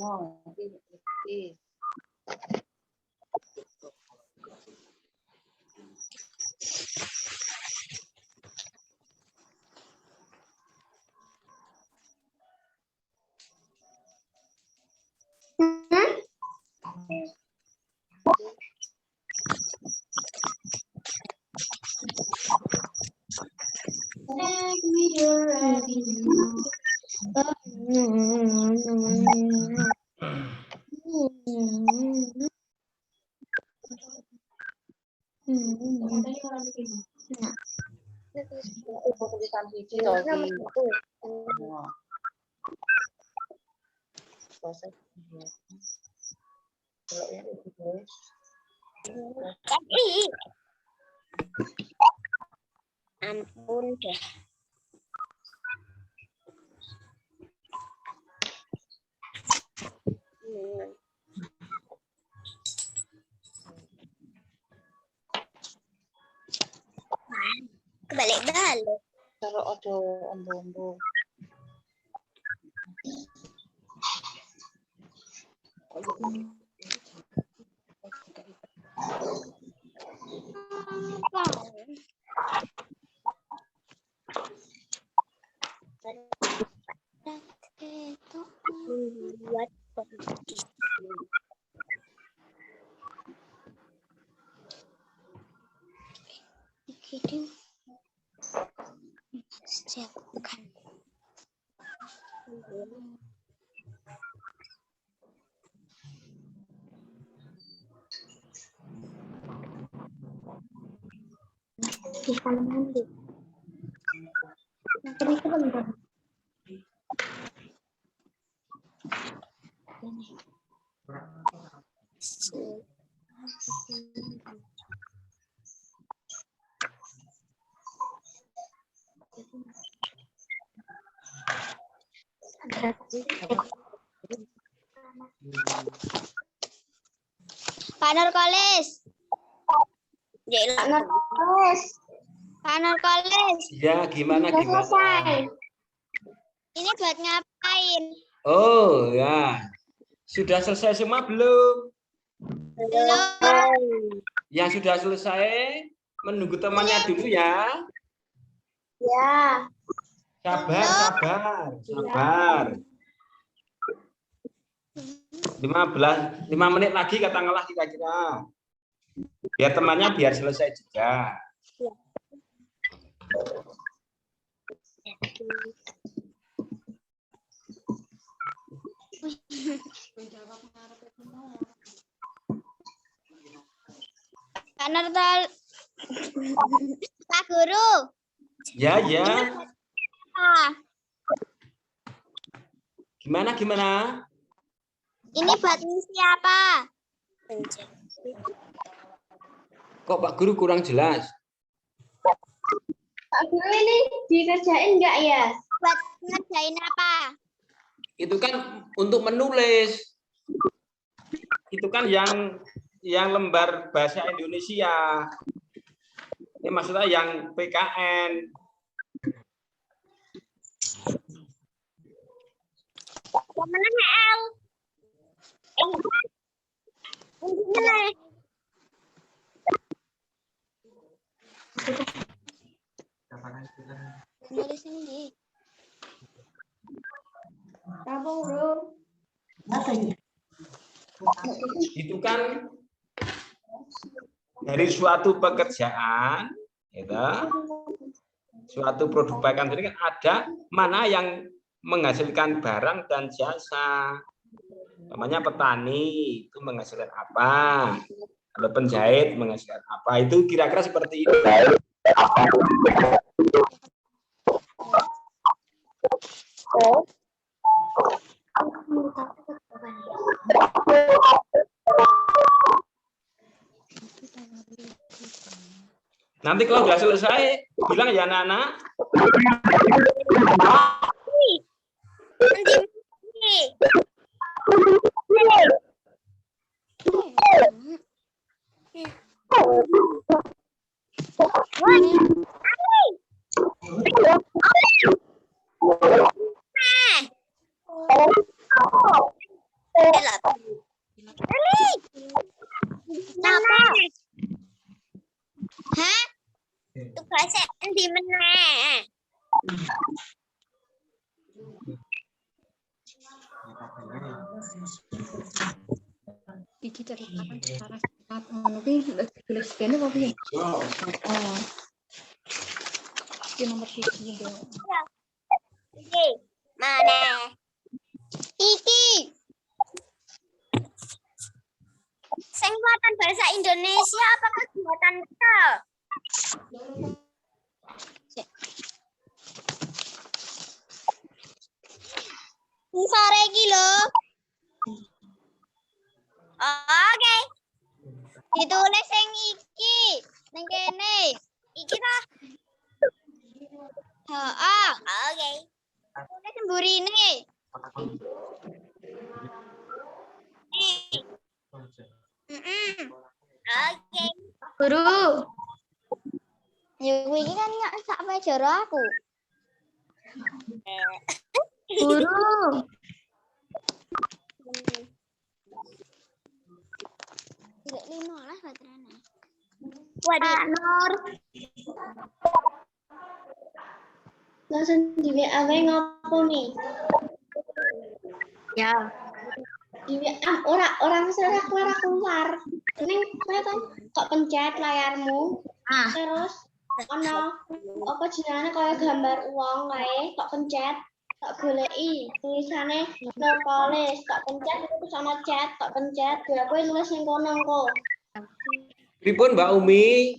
Oh, ini. Tulisan siji to iki. Oh. Proses. Ampun deh. Kebalik-balik. Kalau ada ombo-ombo. Membuat kompetisi. Kirim setiap pekan. Di kamar mandi. Nanti itu bentar. Pak Nurkolis. Pak Nurkolis. Pak Nurkolis. Ya, gimana? Ini buat ngapain? Oh, ya. Sudah selesai semua belum? Belum. Yang sudah selesai, menunggu temannya dulu ya. Ya. Sabar. 5 menit lagi katakanlah kira-kira. Biar temannya biar selesai juga. Pak Guru. Ya. Ah, Gimana? ini buat misi apa? Kok Pak Guru kurang jelas? Pak Guru ini dikerjain nggak ya? Buat ngerjain apa? Itu kan untuk menulis. Itu kan yang lembar bahasa Indonesia. Ini maksudnya yang PKN. Yang mana L? Mana? Nulis ini. Tabung bro. Itu kan dari suatu pekerjaan, gitu, suatu produk PKN ini kan ada mana yang menghasilkan barang dan jasa. Namanya petani itu menghasilkan apa? Ada penjahit menghasilkan apa? Itu kira-kira seperti itu. Nanti kalau sudah selesai, bilang ya anak-anak. Hah? Tugasnya di mana? Iki ceritakan secara singkat mungkin tulis kene apa piye? Oh. Iki nomor 1 dong. Iki mana? Iki. Sing muatan bahasa Indonesia apa kegiatan kita? Sore iki lho. Oke. Ditulis sing iki ning kene. Iki ta? Heeh. Oke. Tulis mburine. Oke. Guru. Ya iki kan nggak sak pejara aku. Guru. Tidak 15 baterainya. Waduh, Nur. Langsung di WA ngopo nih? Ya. Di WA orang keluar. Neng kok pencet layarmu. Terus ono apa jenenge kaya gambar uang kae kok pencet tak goleki tulisane no polis tak pencet terus ana chat tak pencet ya kowe nulis ning kono engko. Pripun Mbak Umi?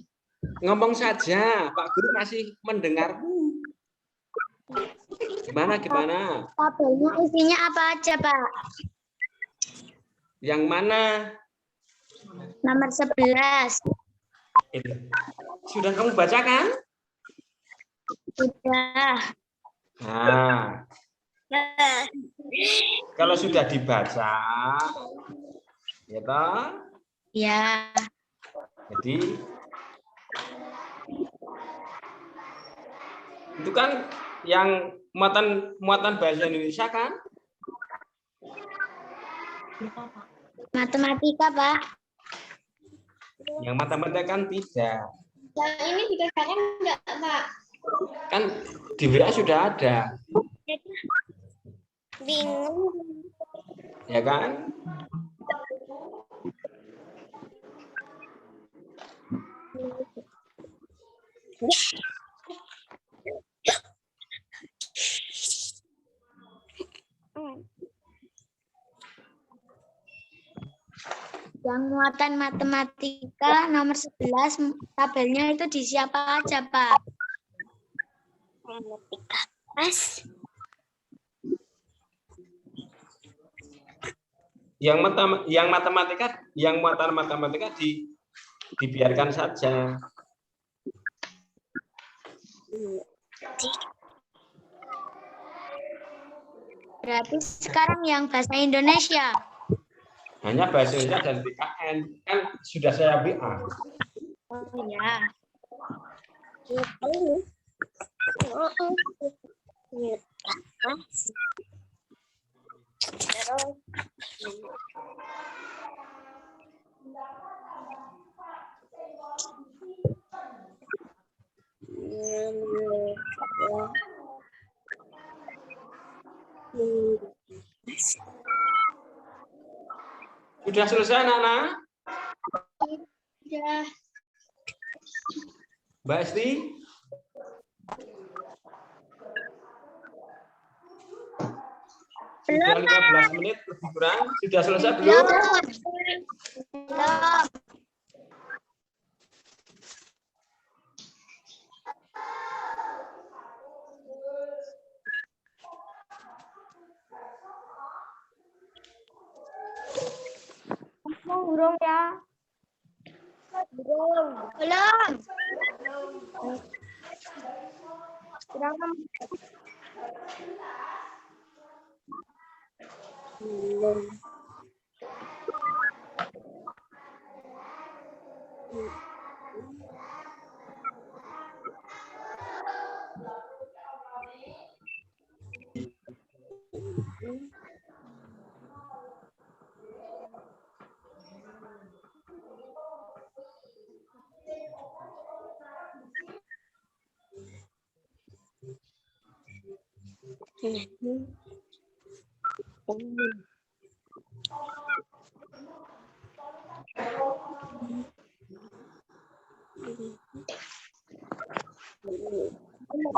Ngomong saja, Pak Guru masih mendengarmu. Gimana? Tabelnya isinya apa aja, Pak? Yang mana? Nomor 11. Itu. Sudah kamu bacakan? Sudah. Nah, kalau sudah dibaca, ya toh? Ya. Jadi itu kan yang muatan bahasa Indonesia kan? Matematika, Pak. Yang matematika kan tidak. Yang ini dikerjakan enggak, Pak? Kan di WA sudah ada. Bingung. Ya kan? Yang muatan matematika nomor 11 tabelnya itu di siapa aja, Pak? Matematika. Mas. Yang muatan matematika dibiarkan saja. Berarti sekarang yang bahasa Indonesia. Hanya bahasa Indonesia dan PKN. Kan sudah saya WA. Oh ya. Sudah selesai, anak-anak? Ya. Mbak Esti? Sudah 15 menit lebih kurang. Sudah selesai belum? Belum. Belum ya? Belum.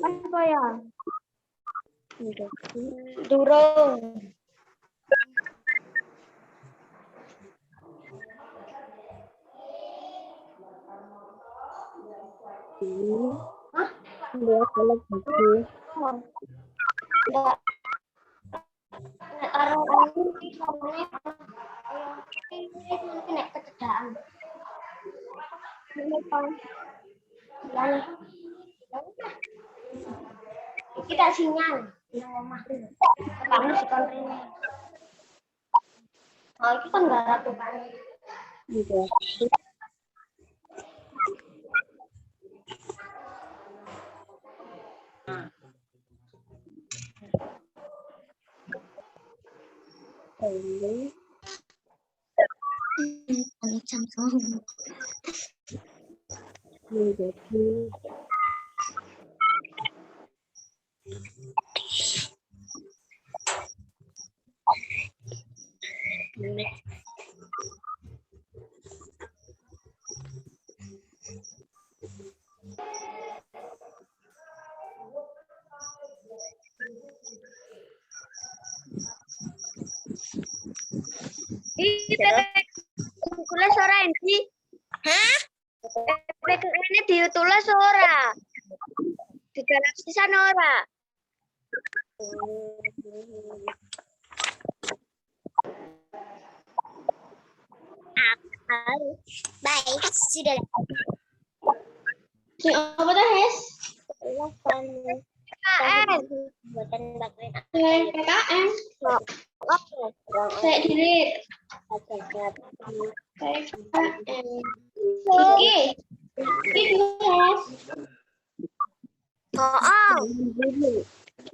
Apa ya? Durung. Enggak. Nanti naik kecedaan. Kita sinyal yang omah dulu. Kamu si kontennya. Oh, itu kan enggak ratu kan. Tulis ora ini? Hah? Ini ditulis ora? Digarap sisan ora? Baik, sudah. Apa dah, Hes? PKN. PKN. Saya delete. PKN. Iki. Iki, Hes. Oh.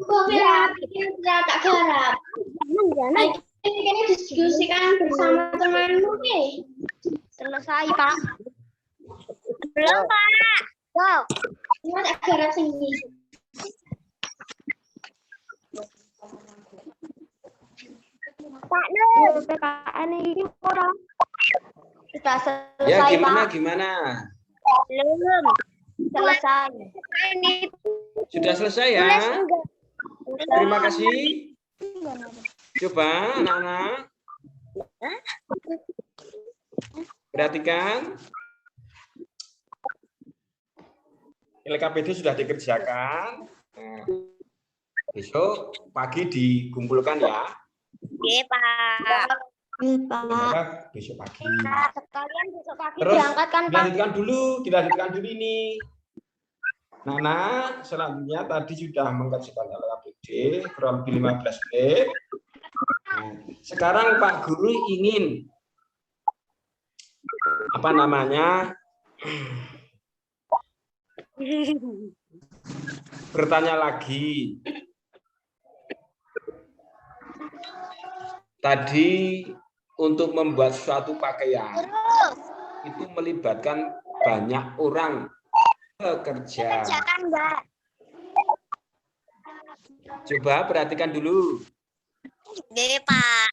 Kok kita tak garap? Ini diskusikan bersama temanmu nih. Selesai, Pak. Belum, Pak. Go. Cuma tak garap sini. Pak Nur, PKN ini orang sudah selesai, Ya, gimana, Pak. gimana? Belum. Selesai. Ini Sudah selesai ya? tulis enggak? Terima kasih. Coba, anak-anak. Perhatikan. LKPD sudah dikerjakan. Nah, besok pagi dikumpulkan ya. Oke, Pak. Semoga besok pagi. Sekalian besok pagi Terus diangkatkan, Pak. dilanjutkan dulu ini. Nana, selanjutnya tadi sudah mengerjakan LKPD kurang lebih 15 menit. Sekarang Pak Guru ingin apa namanya bertanya lagi. Tadi untuk membuat suatu pakaian itu melibatkan banyak orang bekerja. Kerjakan, Mbak. Coba perhatikan dulu. Oke, Pak.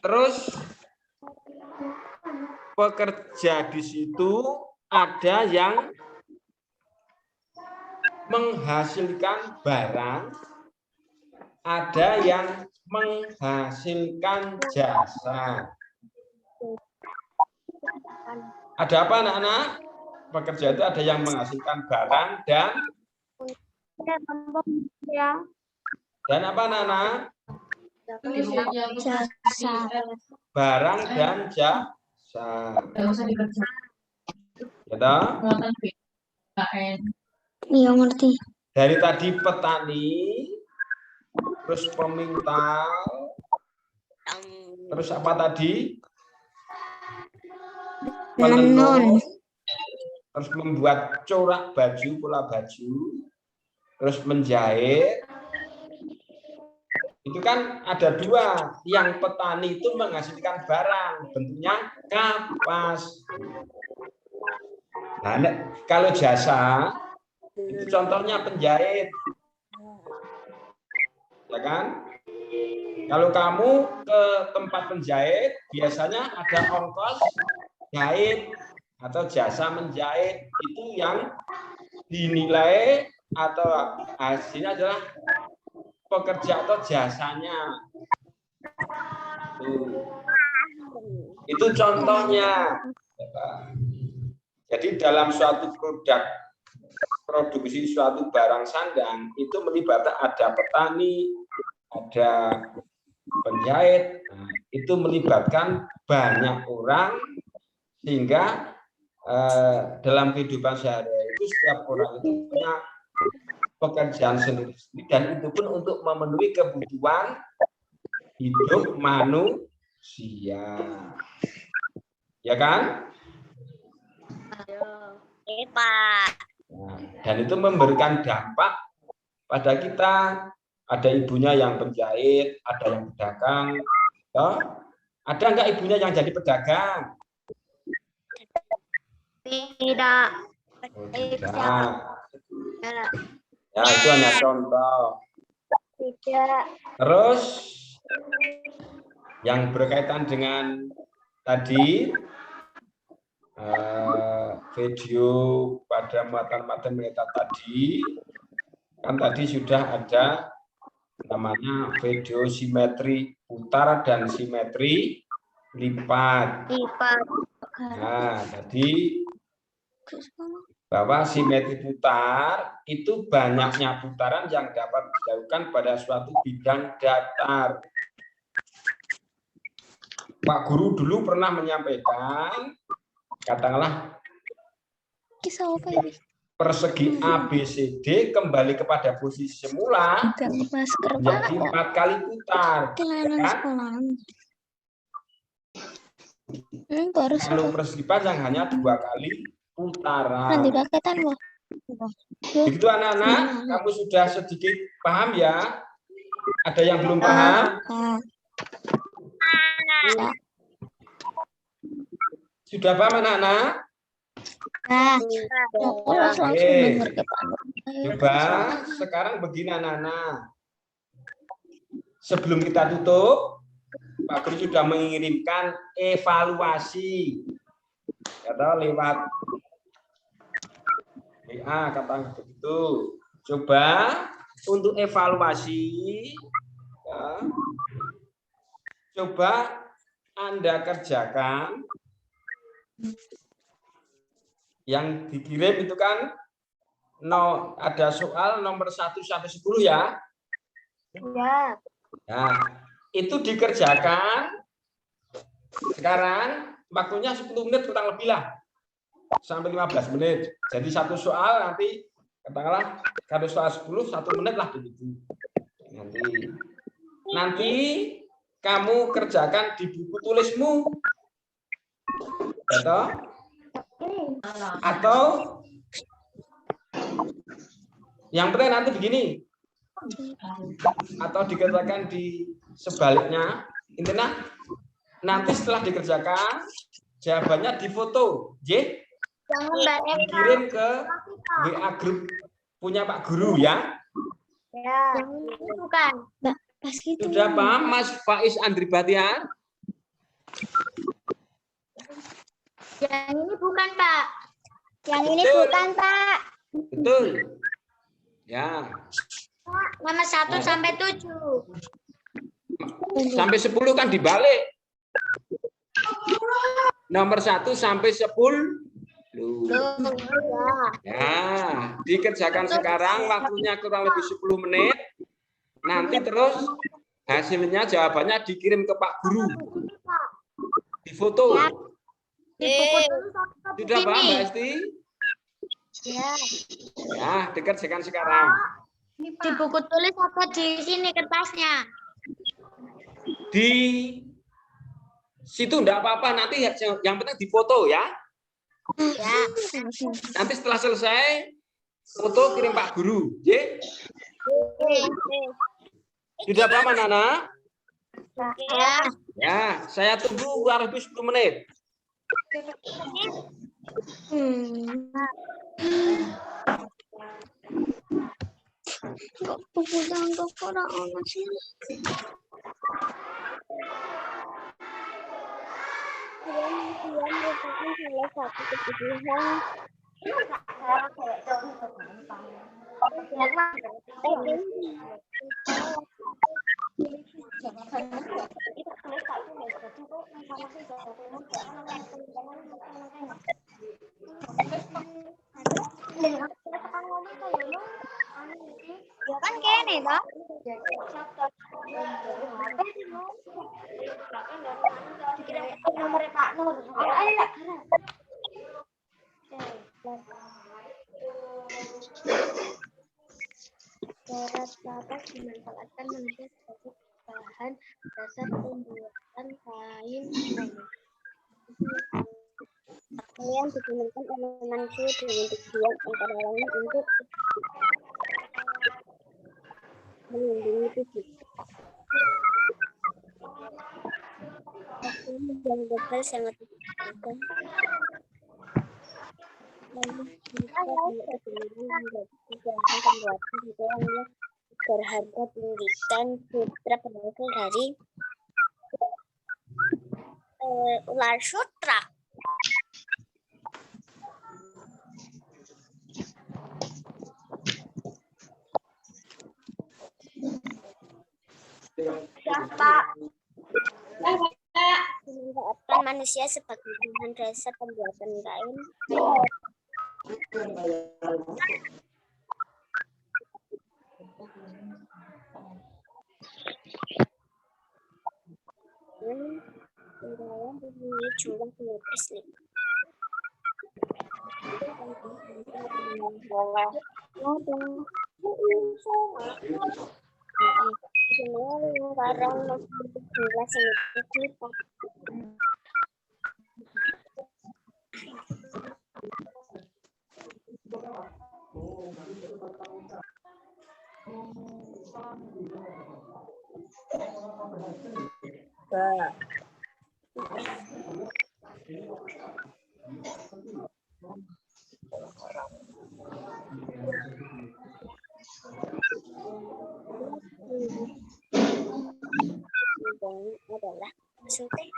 Terus pekerja di situ ada yang menghasilkan barang, ada yang menghasilkan jasa. Ada apa anak-anak? Pekerja itu ada yang menghasilkan barang dan apa anak-anak? Jasa. Barang dan jasa. Ya, Iya, ngerti. dari tadi petani, terus pemintal, terus apa tadi? Menenun, terus membuat corak baju, pola baju, terus menjahit. Itu kan ada dua, yang petani itu menghasilkan barang, bentuknya kapas. Nah, kalau jasa, itu contohnya penjahit. Ya kan? Kalau kamu ke tempat penjahit, biasanya ada ongkos jahit atau jasa menjahit. Itu yang dinilai atau hasilnya adalah pekerja atau jasanya. Itu contohnya. Jadi dalam suatu produksi suatu barang sandang itu melibatkan ada petani, ada penjahit. Nah, itu melibatkan banyak orang sehingga dalam kehidupan sehari-hari itu setiap orang itu punya pekerjaan sendiri dan itu pun untuk memenuhi kebutuhan hidup manusia. Ya kan? Oke, Pak. Nah, dan itu memberikan dampak pada kita. Ada ibunya yang penjahit, ada yang pedagang. Toh? Ada enggak ibunya yang jadi pedagang? Tidak. Oh, tidak. Ya, itu hanya contoh. Tidak. Terus yang berkaitan dengan tadi video pada muatan-muatan meta tadi, kan tadi sudah ada namanya video simetri putar dan simetri lipat. Nah, tadi bahwa simetri putar itu banyaknya putaran yang dapat dilakukan pada suatu bidang datar. Pak Guru dulu pernah menyampaikan, katakanlah persegi ABCD kembali kepada posisi semula menjadi 4 kali putar. Kan? Kalau persegi panjang hanya 2 kali putaran. Begitu anak-anak, kamu sudah sedikit paham ya? Ada yang belum paham? Sudah paham anak-anak? Oke. Coba sekarang begini anak-anak. Sebelum kita tutup, Pak Guru sudah mengirimkan evaluasi atau lewat WA katakan begitu. Coba untuk evaluasi, ya, coba Anda kerjakan yang dikirim itu kan ada soal nomor 1 sampai 10 ya. Ya. Nah, itu dikerjakan sekarang waktunya 10 menit kurang lebih lah sampai 15 menit. Jadi satu soal nanti katakanlah kalau soal 10 1 menit lah begitu. Nanti kamu kerjakan di buku tulismu. Atau yang penting nanti begini. Atau dikerjakan di sebaliknya. Intinya nanti setelah dikerjakan jawabannya difoto, dikirim ke WA grup punya Pak Guru ya. Ya, bukan. Sudah paham Mas Faiz Andri Batiar? Yang ini bukan, Pak. Yang ini Betul. bukan, Pak. Betul. Ya. Nomor 1 sampai 7. Sampai 10 kan dibalik. Nomor 1 sampai 10. Ya, dikerjakan sekarang, waktunya kurang lebih 10 menit. Nanti terus hasilnya jawabannya dikirim ke Pak Guru. Difoto. Sudah paham Mbak Esti? Ya. Ya, dikerjakan sekarang. Di buku tulis atau di sini kertasnya? Di situ enggak apa-apa, nanti yang penting difoto ya. Ya. Nanti setelah selesai foto kirim Pak Guru. Ye? Sudah paham anak-anak? Ya. Ya, saya tunggu kurang lebih 10 menit. Kok buku jangan kurang sih? Merupakan salah satu kebutuhan ya kan kene toh. Nomor Pak Nur. Syarat lapas dimanfaatkan menjadi sebagai bahan dasar pembuatan kain. Pakaian digunakan oleh manusia dengan tujuan antara lain untuk melindungi tubuh. Pakaian yang global sangat dibutuhkan. Namun jika menjadi pembuatan pakaian yang berharga tinggi dan sutra berasal dari ular sutra. Memanfaatkan manusia sebagai bahan dasar pembuatan kain. Wilayah mempunyai jumlah geografis lima. Sekarang masih jelas kita. Adalah maksudnya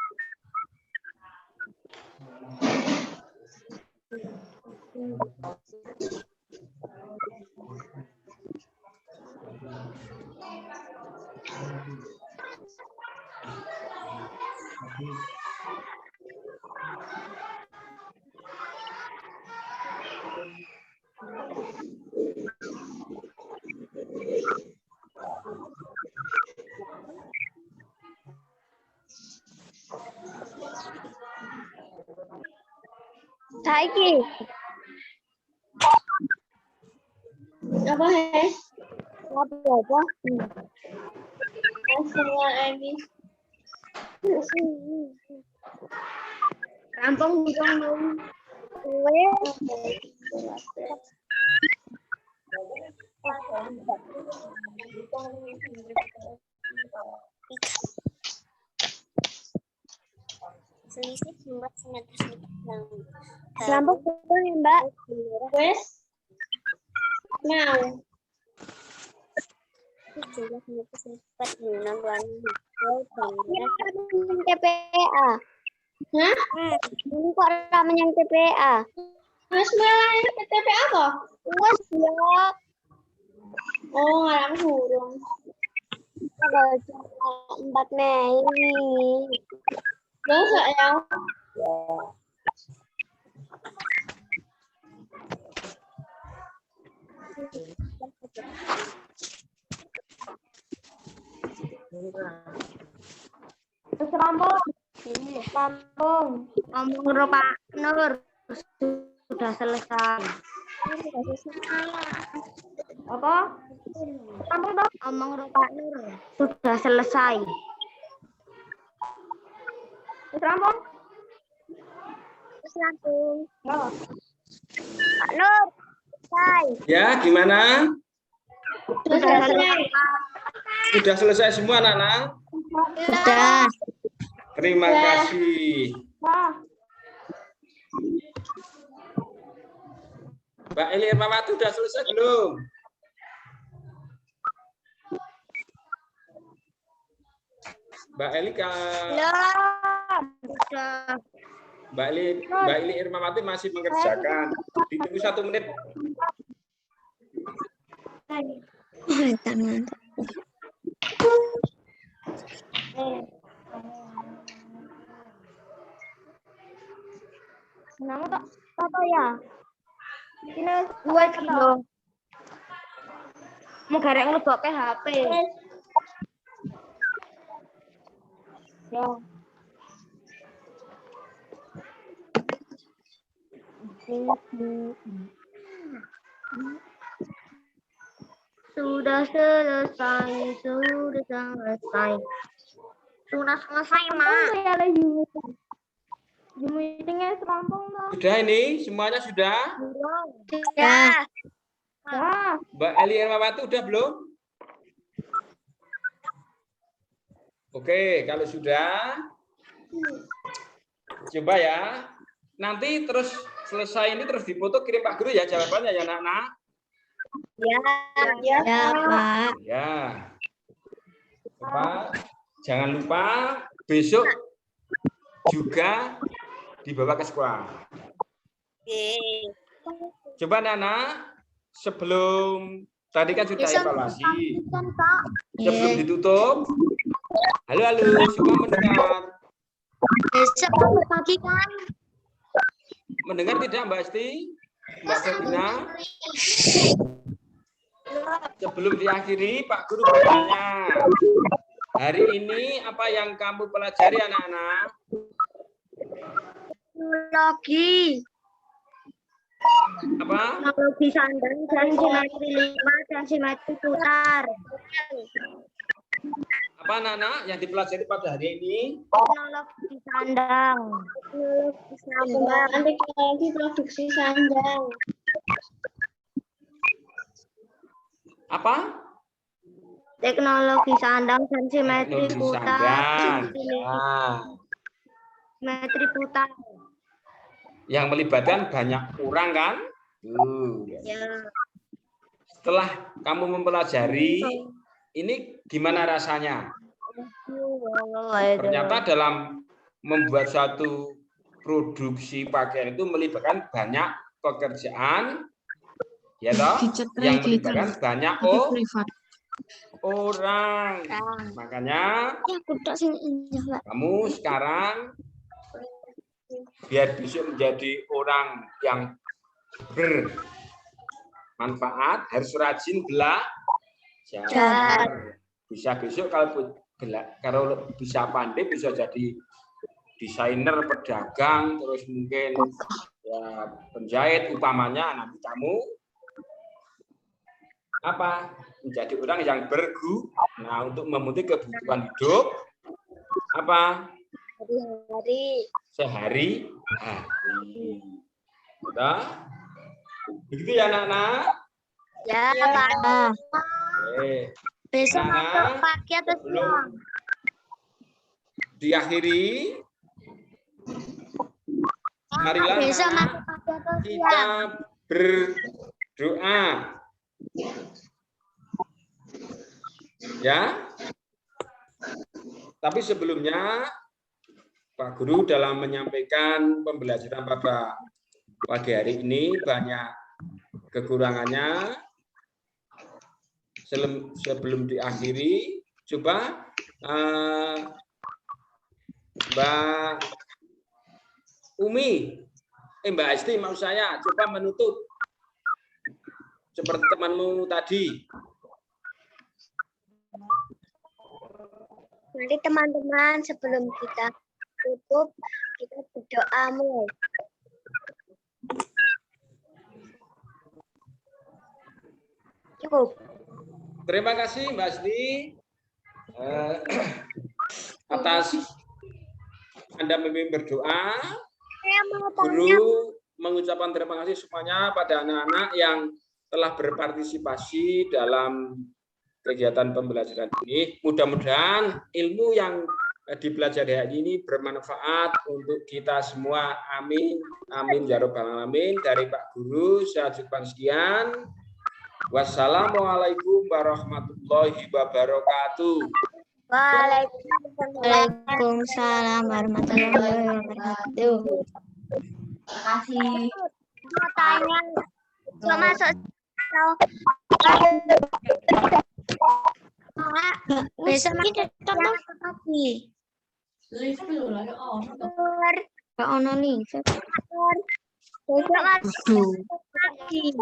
Saiki. Apa Hes? Apa? Semua ini Rampung dong. Selisih buat semester Rampung dong ya, Mbak. Wes. Mau. TPA. Hah? Ini kok namanya TPA? Mas mulai TPA apa? Wes ya. Oh, ngarang burung. Tanggal 4 Mei. Gak sayang. Terus Rampung. Omong Pak Nur sudah selesai. Apa? Rampung dong. Omong Pak Nur sudah selesai. Terus Rampung. Terus Rampung. Pak Nur. Selesai. Ya, gimana? Sudah selesai. Sudah selesai semua, anak-anak? Sudah. Terima kasih. Mbak Eli Irmawati sudah selesai belum? Mbak Eli Sudah. Mbak Eli Irmawati masih mengerjakan. Ditunggu 1 menit. Nama tak apa ya? Ini 2 kilo. Mau garek ngelebokke HP. Ya. Sudah selesai, Mak. Meetingnya serampung dong. Sudah ini? Semuanya sudah? Ya. Mbak Eli Irmawati udah belum? Oke, kalau sudah, coba ya. Nanti terus selesai ini terus dipoto kirim Pak Guru ya jawabannya ya, anak-anak. Ya, Pak. Ya. Apa? Jangan lupa besok juga dibawa ke sekolah. Coba anak-anak, sebelum tadi kan sudah evaluasi. Sebelum ditutup, halo semua mendengar. Besok pagi kan? Mendengar tidak Mbak Esti? Mbak Sabina? Sebelum diakhiri, Pak Guru bertanya. Hari ini apa yang kamu pelajari anak-anak? Teknologi. Apa? Teknologi sandang dan simetri 5 dan simetri putar. Apa anak-anak yang dipelajari pada hari ini? Teknologi sandang. Teknologi produksi sandang. Apa? Teknologi sandang dan simetri Teknologi putar. sandang. Nah, Simetri putar. yang melibatkan banyak orang kan? Ya. Setelah kamu mempelajari, ini gimana rasanya? Ternyata dalam membuat satu produksi pakaian itu melibatkan banyak pekerjaan, ya toh? Yang melibatkan banyak orang. Makanya kamu sekarang biar bisa menjadi orang yang bermanfaat harus rajin belajar. Bisa besok kalau bisa pandai bisa jadi desainer, pedagang, terus mungkin ya penjahit umpamanya. Nanti kamu apa menjadi orang yang berguna untuk memenuhi kebutuhan hidup Apa? Hari-hari. Sehari-hari. Udah? Begitu ya anak-anak? Ya, Pak. Oke. Besok Nah, masuk pagi atau Belum siang? diakhiri. Marilah Besok anak-anak masuk pagi atau kita siang? berdoa. Ya. Tapi sebelumnya Pak Guru dalam menyampaikan pembelajaran pada pagi hari ini banyak kekurangannya. Sebelum diakhiri, coba Mbak Umi, Mbak Esti mau saya coba menutup seperti temanmu tadi. Nanti teman-teman sebelum kita tutup, kita berdoa mulai. Cukup. Terima kasih Mbak Esti atas Anda memimpin berdoa. Saya mau tanya. Guru mengucapkan terima kasih semuanya pada anak-anak yang telah berpartisipasi dalam kegiatan pembelajaran ini. Mudah-mudahan ilmu yang dipelajari hari ini bermanfaat untuk kita semua. Amin. Amin ya rabbal alamin. Dari Pak Guru saya ucapkan sekian. Wassalamualaikum warahmatullahi wabarakatuh. Waalaikumsalam warahmatullahi wabarakatuh. Terima kasih. Mau tanya, mau masuk besok masuk pagi. Lift dulu lagi. Oh, Gak ono link. Besok masuk pagi.